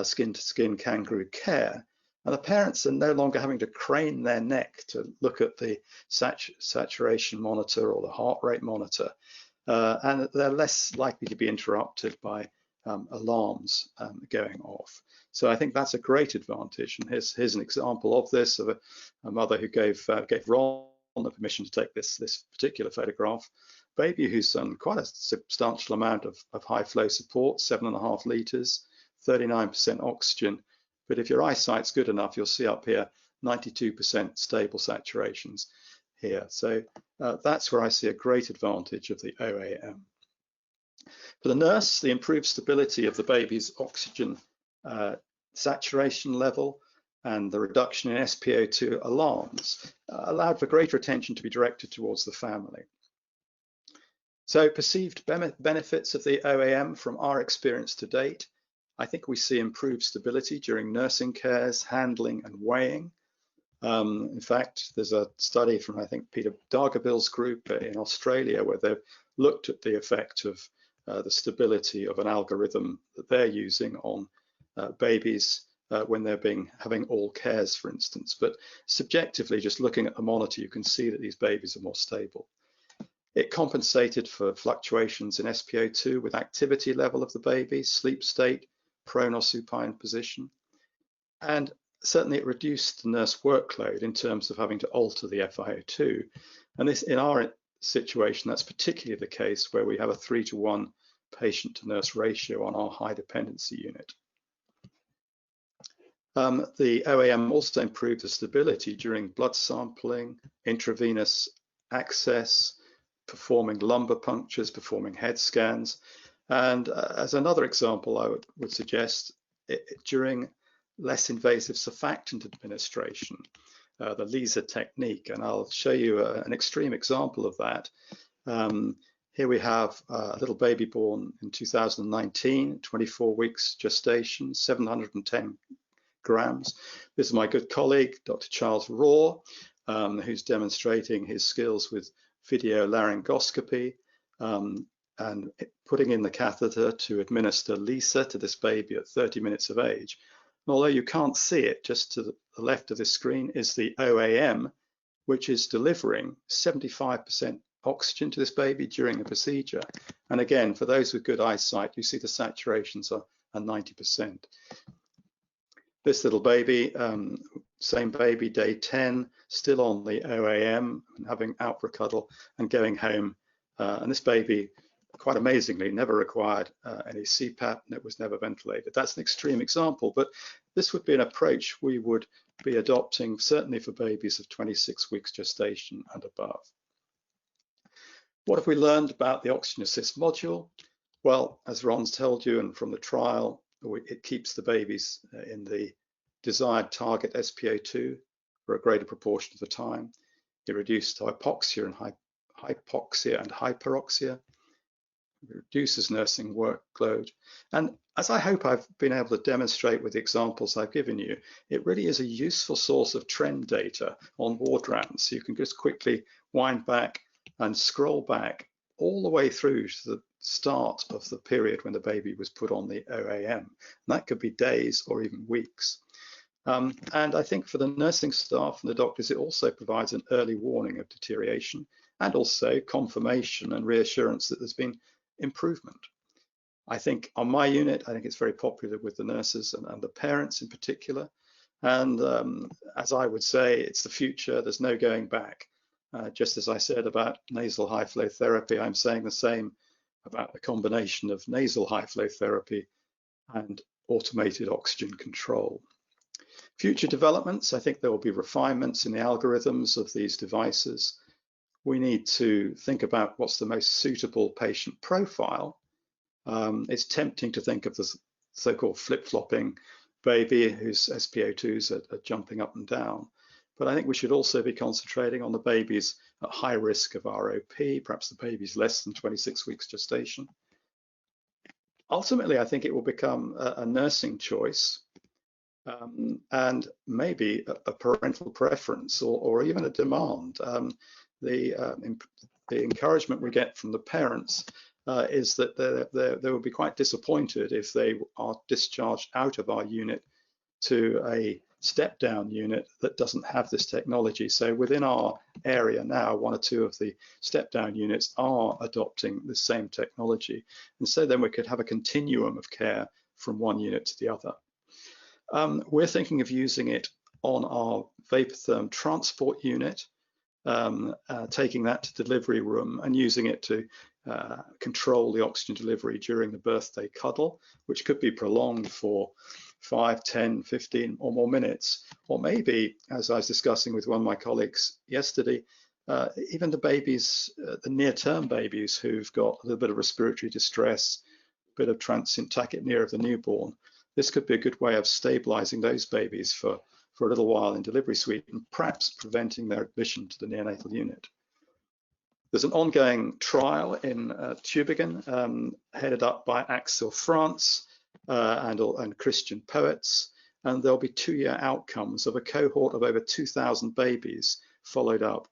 skin-to-skin kangaroo care. And the parents are no longer having to crane their neck to look at the saturation monitor or the heart rate monitor. And they're less likely to be interrupted by alarms going off. So I think that's a great advantage. And here's an example of this, of a mother who gave Ron the permission to take this particular photograph. Baby who's quite a substantial amount of high flow support, 7.5 litres, 39% oxygen. But if your eyesight's good enough, you'll see up here 92% stable saturations here. So that's where I see a great advantage of the OAM. For the nurse, the improved stability of the baby's oxygen saturation level and the reduction in SpO2 alarms allowed for greater attention to be directed towards the family. So perceived benefits of the OAM from our experience to date, I think we see improved stability during nursing cares, handling and weighing. In fact, there's a study from, I think, Peter Dargaville's group in Australia where they've looked at the effect of the stability of an algorithm that they're using on babies when they're having all cares, for instance. But subjectively, just looking at the monitor, you can see that these babies are more stable. It compensated for fluctuations in SpO2 with activity level of the baby, sleep state, prone or supine position. And certainly it reduced the nurse workload in terms of having to alter the FiO2. And this, in our situation, that's particularly the case where we have a 3:1 patient to nurse ratio on our high dependency unit. The OAM also improved the stability during blood sampling, intravenous access, performing lumbar punctures, performing head scans. And as another example, I would suggest during less invasive surfactant administration, the LISA technique, and I'll show you an extreme example of that. Here we have a little baby born in 2019, 24 weeks gestation, 710 grams. This is my good colleague, Dr. Charles Raw, who's demonstrating his skills with video laryngoscopy and putting in the catheter to administer LISA to this baby at 30 minutes of age. And although you can't see it, just to the left of the screen is the OAM, which is delivering 75% oxygen to this baby during the procedure. And again, for those with good eyesight, you see the saturations are 90%. This little baby, same baby, day 10, still on the OAM, and having out for a cuddle and going home. And this baby, quite amazingly, never required any CPAP, and it was never ventilated. That's an extreme example, but this would be an approach we would be adopting, certainly for babies of 26 weeks gestation and above. What have we learned about the Oxygen Assist module? Well, as Ron's told you, and from the trial, it keeps the babies in the desired target SpO2 for a greater proportion of the time. It reduces hypoxia and hyperoxia. It reduces nursing workload. And as I hope I've been able to demonstrate with the examples I've given you, it really is a useful source of trend data on ward rounds. So you can just quickly wind back and scroll back all the way through to the start of the period when the baby was put on the OAM. And that could be days or even weeks. And I think for the nursing staff and the doctors, it also provides an early warning of deterioration and also confirmation and reassurance that there's been improvement. I think on my unit, I think it's very popular with the nurses and the parents in particular. And as I would say, it's the future, there's no going back. Just as I said about nasal high flow therapy, I'm saying the same about the combination of nasal high flow therapy and automated oxygen control. Future developments, I think there will be refinements in the algorithms of these devices. We need to think about what's the most suitable patient profile. It's tempting to think of the so-called flip-flopping baby whose SpO2s are jumping up and down. But I think we should also be concentrating on the babies at high risk of ROP, perhaps the babies less than 26 weeks gestation. Ultimately, I think it will become a nursing choice and maybe a parental preference or even a demand. The encouragement we get from the parents is that they will be quite disappointed if they are discharged out of our unit to a step-down unit that doesn't have this technology. So within our area now, 1 or 2 of the step-down units are adopting the same technology. And so then we could have a continuum of care from one unit to the other. We're thinking of using it on our Vapotherm transport unit, taking that to delivery room and using it to control the oxygen delivery during the birthday cuddle, which could be prolonged for 5, 10, 15 or more minutes. Or maybe, as I was discussing with one of my colleagues yesterday, even the babies, the near-term babies who've got a little bit of respiratory distress, a bit of transient tachypnea of the newborn, this could be a good way of stabilizing those babies for a little while in delivery suite and perhaps preventing their admission to the neonatal unit. There's an ongoing trial in Tübingen headed up by Axel France and Christian Poets, and there'll be 2-year outcomes of a cohort of over 2,000 babies followed up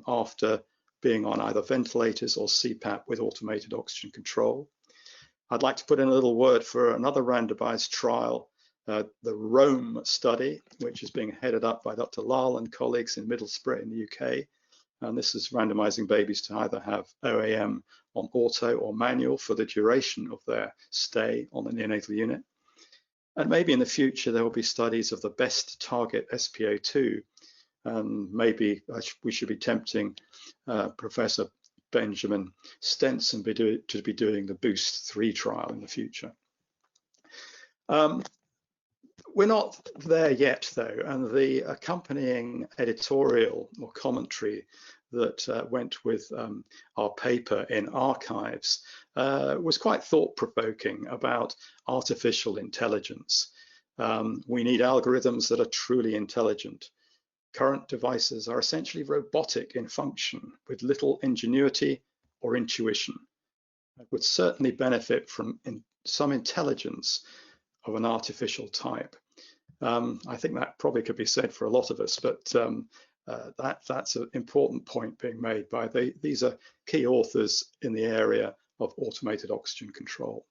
after being on either ventilators or CPAP with automated oxygen control. I'd like to put in a little word for another randomized trial, the Rome study, which is being headed up by Dr. Lal and colleagues in Middlesbrough in the UK. And this is randomizing babies to either have OAM on auto or manual for the duration of their stay on the neonatal unit. And maybe in the future, there will be studies of the best target SpO2. And maybe we should be tempting Professor Benjamin Stenson to be doing the Boost 3 trial in the future. We're not there yet, though, and the accompanying editorial or commentary that went with our paper in Archives was quite thought-provoking about artificial intelligence. We need algorithms that are truly intelligent. Current devices are essentially robotic in function with little ingenuity or intuition. It would certainly benefit from some intelligence of an artificial type. I think that probably could be said for a lot of us, but that's an important point being made by these are key authors in the area of automated oxygen control.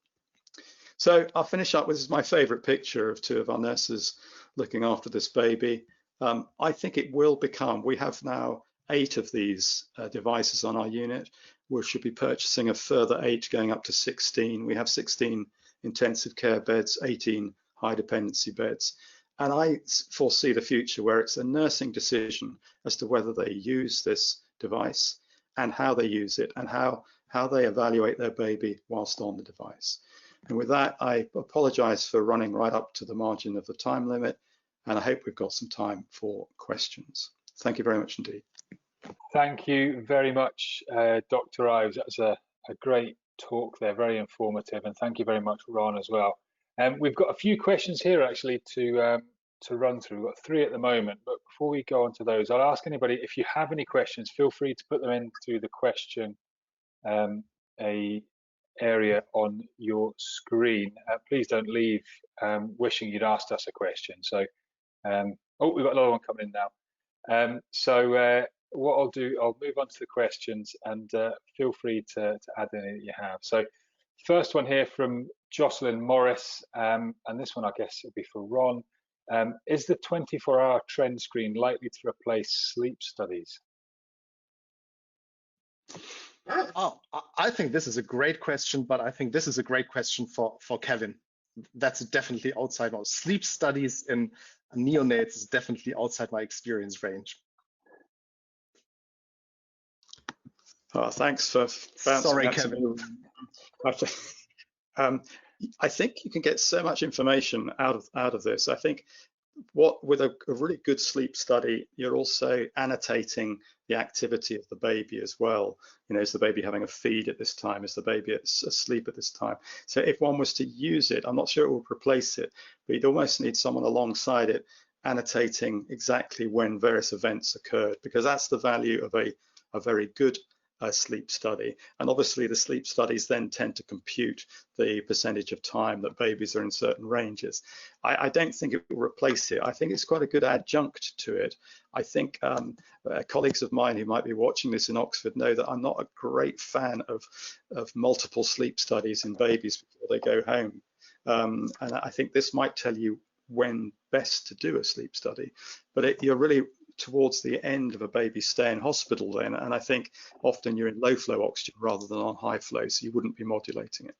So I'll finish up with, this is my favorite picture of 2 of our nurses looking after this baby. I think it will become, we have now 8 of these devices on our unit. We should be purchasing a further 8 going up to 16. We have 16 intensive care beds, 18 high dependency beds. And I foresee the future where it's a nursing decision as to whether they use this device and how they use it and how they evaluate their baby whilst on the device. And with that, I apologize for running right up to the margin of the time limit, and I hope we've got some time for questions. Thank you very much indeed. Thank you very much, Dr. Ives. That was a great talk there, very informative, and thank you very much, Ron, as well. We've got a few questions here actually to run through. We've got 3 at the moment, but before we go on to those, I'll ask anybody, if you have any questions, feel free to put them into the question area on your screen. Please don't leave wishing you'd asked us a question. So, oh, we've got another one coming in now. What I'll do, I'll move on to the questions, and feel free to add any that you have. So, first one here from Jocelyn Morris, and this one I guess will be for Ron. Is the 24-hour trend screen likely to replace sleep studies? Oh, I think this is a great question, but I think this is a great question for Kevin. That's definitely outside my sleep studies in neonates is definitely outside my experience range. Thanks for Sorry, Kevin. I think you can get so much information out of this. I think with a really good sleep study, you're also annotating the activity of the baby as well. You know, is the baby having a feed at this time? Is the baby asleep at this time? So if one was to use it, I'm not sure it will replace it, but you'd almost need someone alongside it annotating exactly when various events occurred, because that's the value of a very good sleep study. And obviously the sleep studies then tend to compute the percentage of time that babies are in certain ranges. I don't think it will replace it. I think it's quite a good adjunct to it. I think colleagues of mine who might be watching this in Oxford know that I'm not a great fan of multiple sleep studies in babies before they go home. And I think this might tell you when best to do a sleep study, but you're really towards the end of a baby's stay in hospital then, and I think often you're in low flow oxygen rather than on high flow, so you wouldn't be modulating it.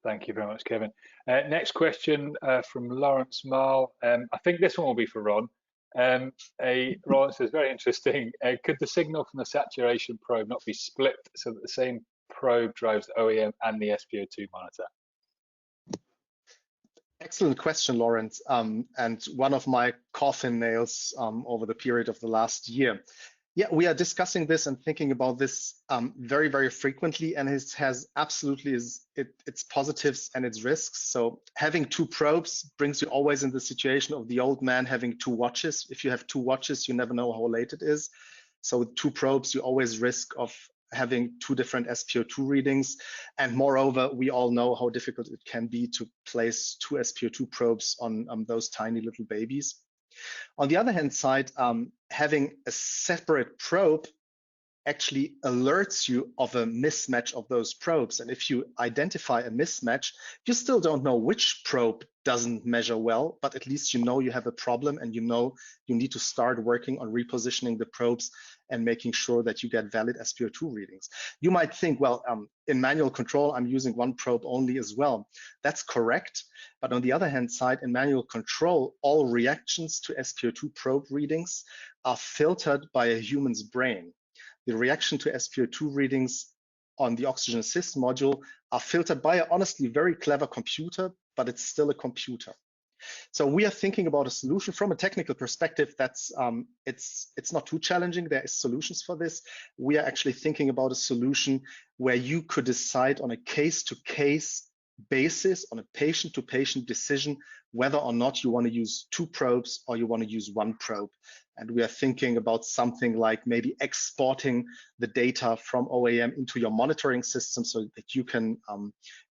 Thank you very much, Kevin. Next question from Lawrence Marl. I think this one will be for Ron. Ron says, very interesting. Could the signal from the saturation probe not be split so that the same probe drives the OEM and the SpO2 monitor? Excellent question, Lawrence, and one of my coffin nails over the period of the last year. Yeah, we are discussing this and thinking about this very, very frequently, and it has absolutely its positives and its risks. So having 2 probes brings you always in the situation of the old man having 2 watches. If you have 2 watches, you never know how late it is. So with 2 probes, you always risk of having 2 different SpO2 readings. And moreover, we all know how difficult it can be to place 2 SpO2 probes on those tiny little babies. On the other hand side, having a separate probe actually alerts you of a mismatch of those probes. And if you identify a mismatch, you still don't know which probe doesn't measure well, but at least you know you have a problem, and you know you need to start working on repositioning the probes and making sure that you get valid SpO2 readings. You might think, well, in manual control, I'm using 1 probe only as well. That's correct. But on the other hand side, in manual control, all reactions to SpO2 probe readings are filtered by a human's brain. The reaction to SpO2 readings on the oxygen assist module are filtered by an honestly very clever computer, but it's still a computer. So we are thinking about a solution from a technical perspective that's it's not too challenging. There is solutions for this. We are actually thinking about a solution where you could decide on a case-to-case basis, on a patient-to-patient decision, whether or not you want to use 2 probes or you want to use 1 probe. And we are thinking about something like maybe exporting the data from OAM into your monitoring system so that you can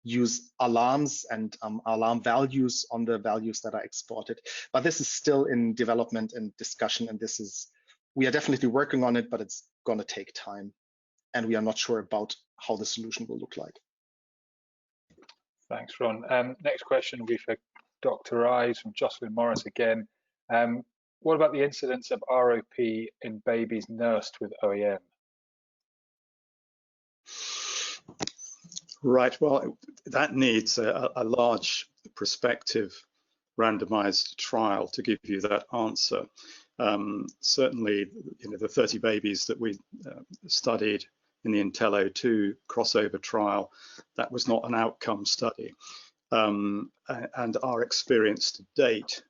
use alarms and alarm values on the values that are exported. But this is still in development and discussion, and we are definitely working on it, but it's going to take time. And we are not sure about how the solution will look like. Thanks, Ron. Next question will be for Dr. Ives from Jocelyn Morris again. What about the incidence of ROP in babies nursed with OEM? Right, well, that needs a large prospective randomized trial to give you that answer. Certainly, the 30 babies that we studied in the Intello-2 crossover trial, that was not an outcome study. And our experience to date,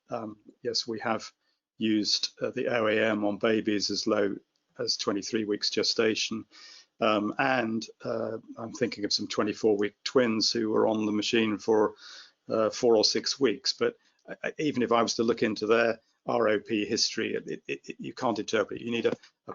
yes, we have used the OAM on babies as low as 23 weeks gestation. And I'm thinking of some 24-week twins who were on the machine for 4 or 6 weeks. But even if I was to look into their ROP history, you can't interpret it. You need a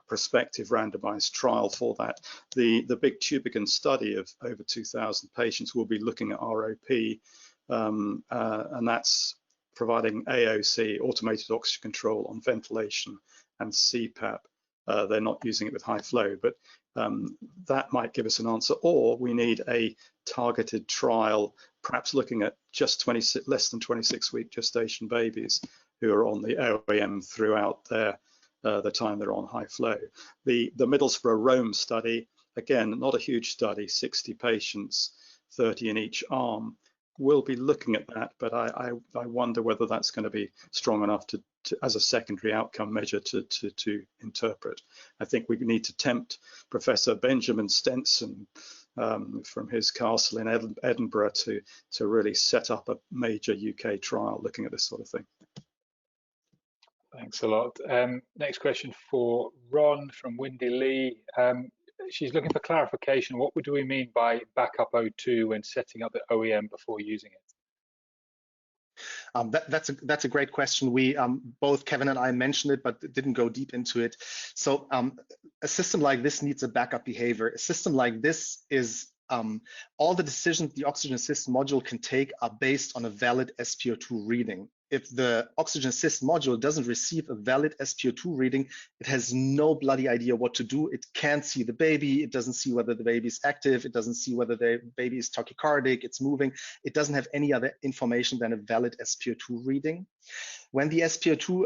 prospective randomized trial for that. The big Tübingen study of over 2,000 patients will be looking at ROP, and that's providing AOC, automated oxygen control, on ventilation and CPAP. They're not using it with high flow, but that might give us an answer. Or we need a targeted trial, perhaps looking at just less than 26-week gestation babies who are on the OEM throughout the time they're on high flow. The Middlesbrough Rome study, again, not a huge study, 60 patients, 30 in each arm. We'll be looking at that, but I wonder whether that's going to be strong enough to as a secondary outcome measure to interpret. I think we need to tempt Professor Benjamin Stenson from his castle in Edinburgh to really set up a major UK trial looking at this sort of thing. Thanks a lot. Next question for Ron from Windy Lee. She's looking for clarification. What do we mean by backup O2 when setting up the OEM before using it? That's a great question. We both Kevin and I mentioned it, but didn't go deep into it. So a system like this needs a backup behavior. A system like this is all the decisions the Oxygen Assist module can take are based on a valid SpO2 reading. If the Oxygen Assist module doesn't receive a valid SpO2 reading, it has no bloody idea what to do. It can't see the baby. It doesn't see whether the baby is active. It doesn't see whether the baby is tachycardic. It's moving. It doesn't have any other information than a valid SpO2 reading. When the SpO2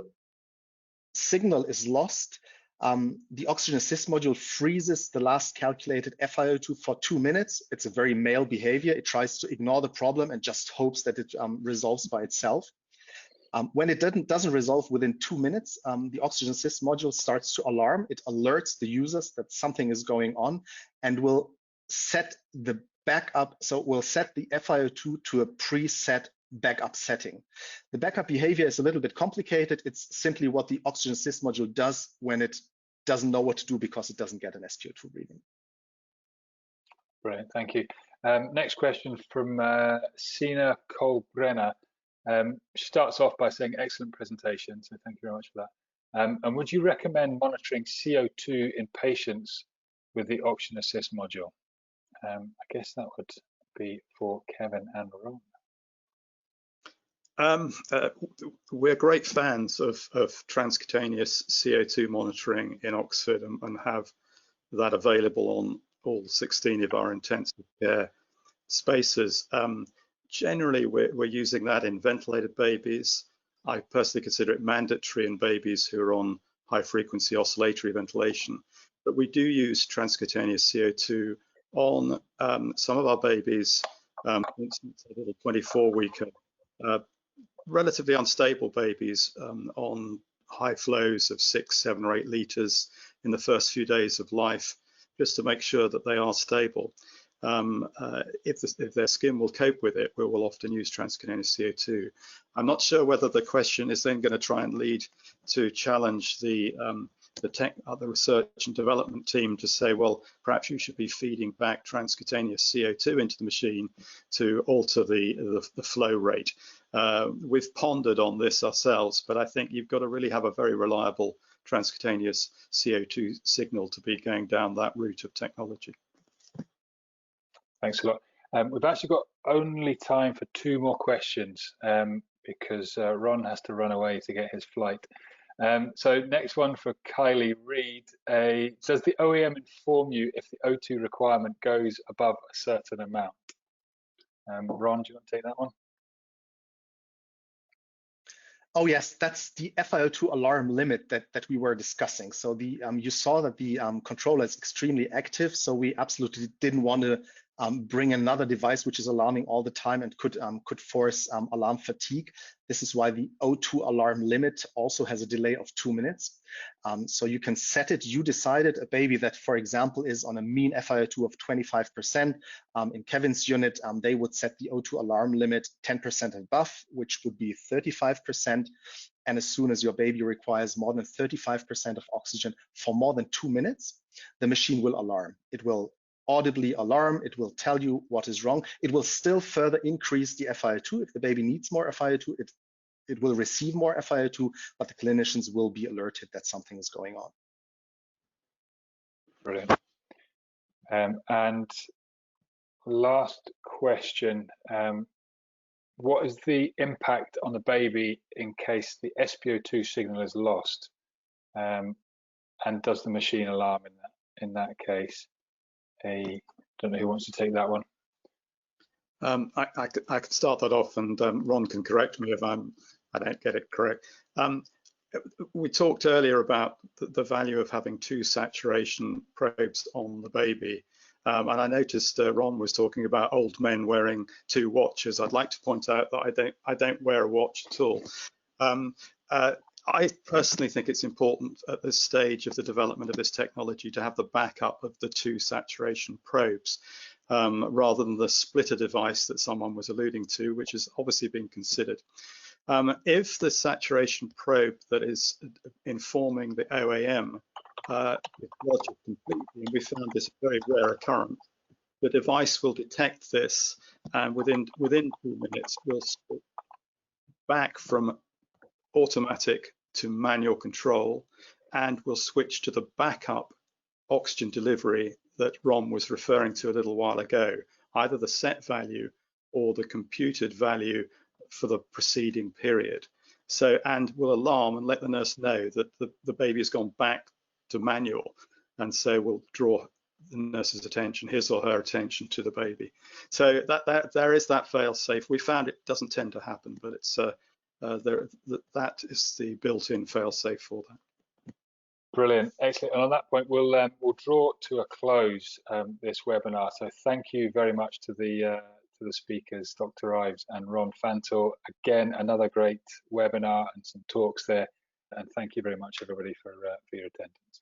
signal is lost, the Oxygen Assist module freezes the last calculated FiO2 for 2 minutes. It's a very male behavior. It tries to ignore the problem and just hopes that it resolves by itself. When it doesn't resolve within 2 minutes, the Oxygen Assist module starts to alarm. It alerts the users that something is going on and will set the backup. So it will set the FiO2 to a preset backup setting. The backup behavior is a little bit complicated. It's simply what the Oxygen Assist module does when it doesn't know what to do because it doesn't get an SpO2 reading. Brilliant, thank you. Next question from Sina Kolbrenner. She starts off by saying, excellent presentation, so thank you very much for that. And would you recommend monitoring CO2 in patients with the Oxygen Assist module? I guess that would be for Kevin and Ron. We're great fans of transcutaneous CO2 monitoring in Oxford and have that available on all 16 of our intensive care spaces. Generally, we're using that in ventilated babies. I personally consider it mandatory in babies who are on high-frequency oscillatory ventilation. But we do use transcutaneous CO2 on some of our babies, for instance, a little 24-weeker, relatively unstable babies on high flows of 6, 7, or 8 liters in the first few days of life, just to make sure that they are stable. If their skin will cope with it, we will often use transcutaneous CO2. I'm not sure whether the question is then going to try and lead to challenge the research and development team to say, well, perhaps you should be feeding back transcutaneous CO2 into the machine to alter the flow rate. We've pondered on this ourselves, but I think you've got to really have a very reliable transcutaneous CO2 signal to be going down that route of technology. Thanks a lot. We've actually got only time for 2 more questions because Ron has to run away to get his flight. So next one for Kylie Reed. Does the OEM inform you if the O2 requirement goes above a certain amount? Ron, do you want to take that one? Oh yes, that's the FiO2 alarm limit that we were discussing. So the you saw that the controller is extremely active, so we absolutely didn't want to bring another device which is alarming all the time and could force alarm fatigue. This is why the O2 alarm limit also has a delay of 2 minutes. So you can set it. You decided a baby that, for example, is on a mean FiO2 of 25%. In Kevin's unit, they would set the O2 alarm limit 10% above, which would be 35%. And as soon as your baby requires more than 35% of oxygen for more than 2 minutes, the machine will alarm. It will audibly alarm. It will tell you what is wrong. It will still further increase the FiO2. If the baby needs more FiO2, it will receive more FiO2, but the clinicians will be alerted that something is going on. Brilliant. And last question, what is the impact on the baby in case the SpO2 signal is lost? And does the machine alarm in that case? I don't know who wants to take that one. I can start that off, and Ron can correct me if I don't get it correct. We talked earlier about the value of having 2 saturation probes on the baby. And I noticed Ron was talking about old men wearing 2 watches. I'd like to point out that I don't wear a watch at all. I personally think it's important at this stage of the development of this technology to have the backup of the 2 saturation probes, rather than the splitter device that someone was alluding to, which has obviously been considered. If the saturation probe that is informing the OAM is lodged completely, and we found this a very rare occurrence, the device will detect this, and within 2 minutes will switch back from automatic to manual control, and will switch to the backup oxygen delivery that Ron was referring to a little while ago, either the set value or the computed value for the preceding period. So, and will alarm and let the nurse know that the baby has gone back to manual, and so will draw the nurse's attention, his or her attention, to the baby. So there is that fail safe. We found it doesn't tend to happen, but it's that is the built-in fail safe for that. Brilliant, excellent. And on that point, we'll draw to a close this webinar. So thank you very much to the speakers, Dr. Ives and Ron Fantl. Again, another great webinar and some talks there. And thank you very much, everybody, for your attendance.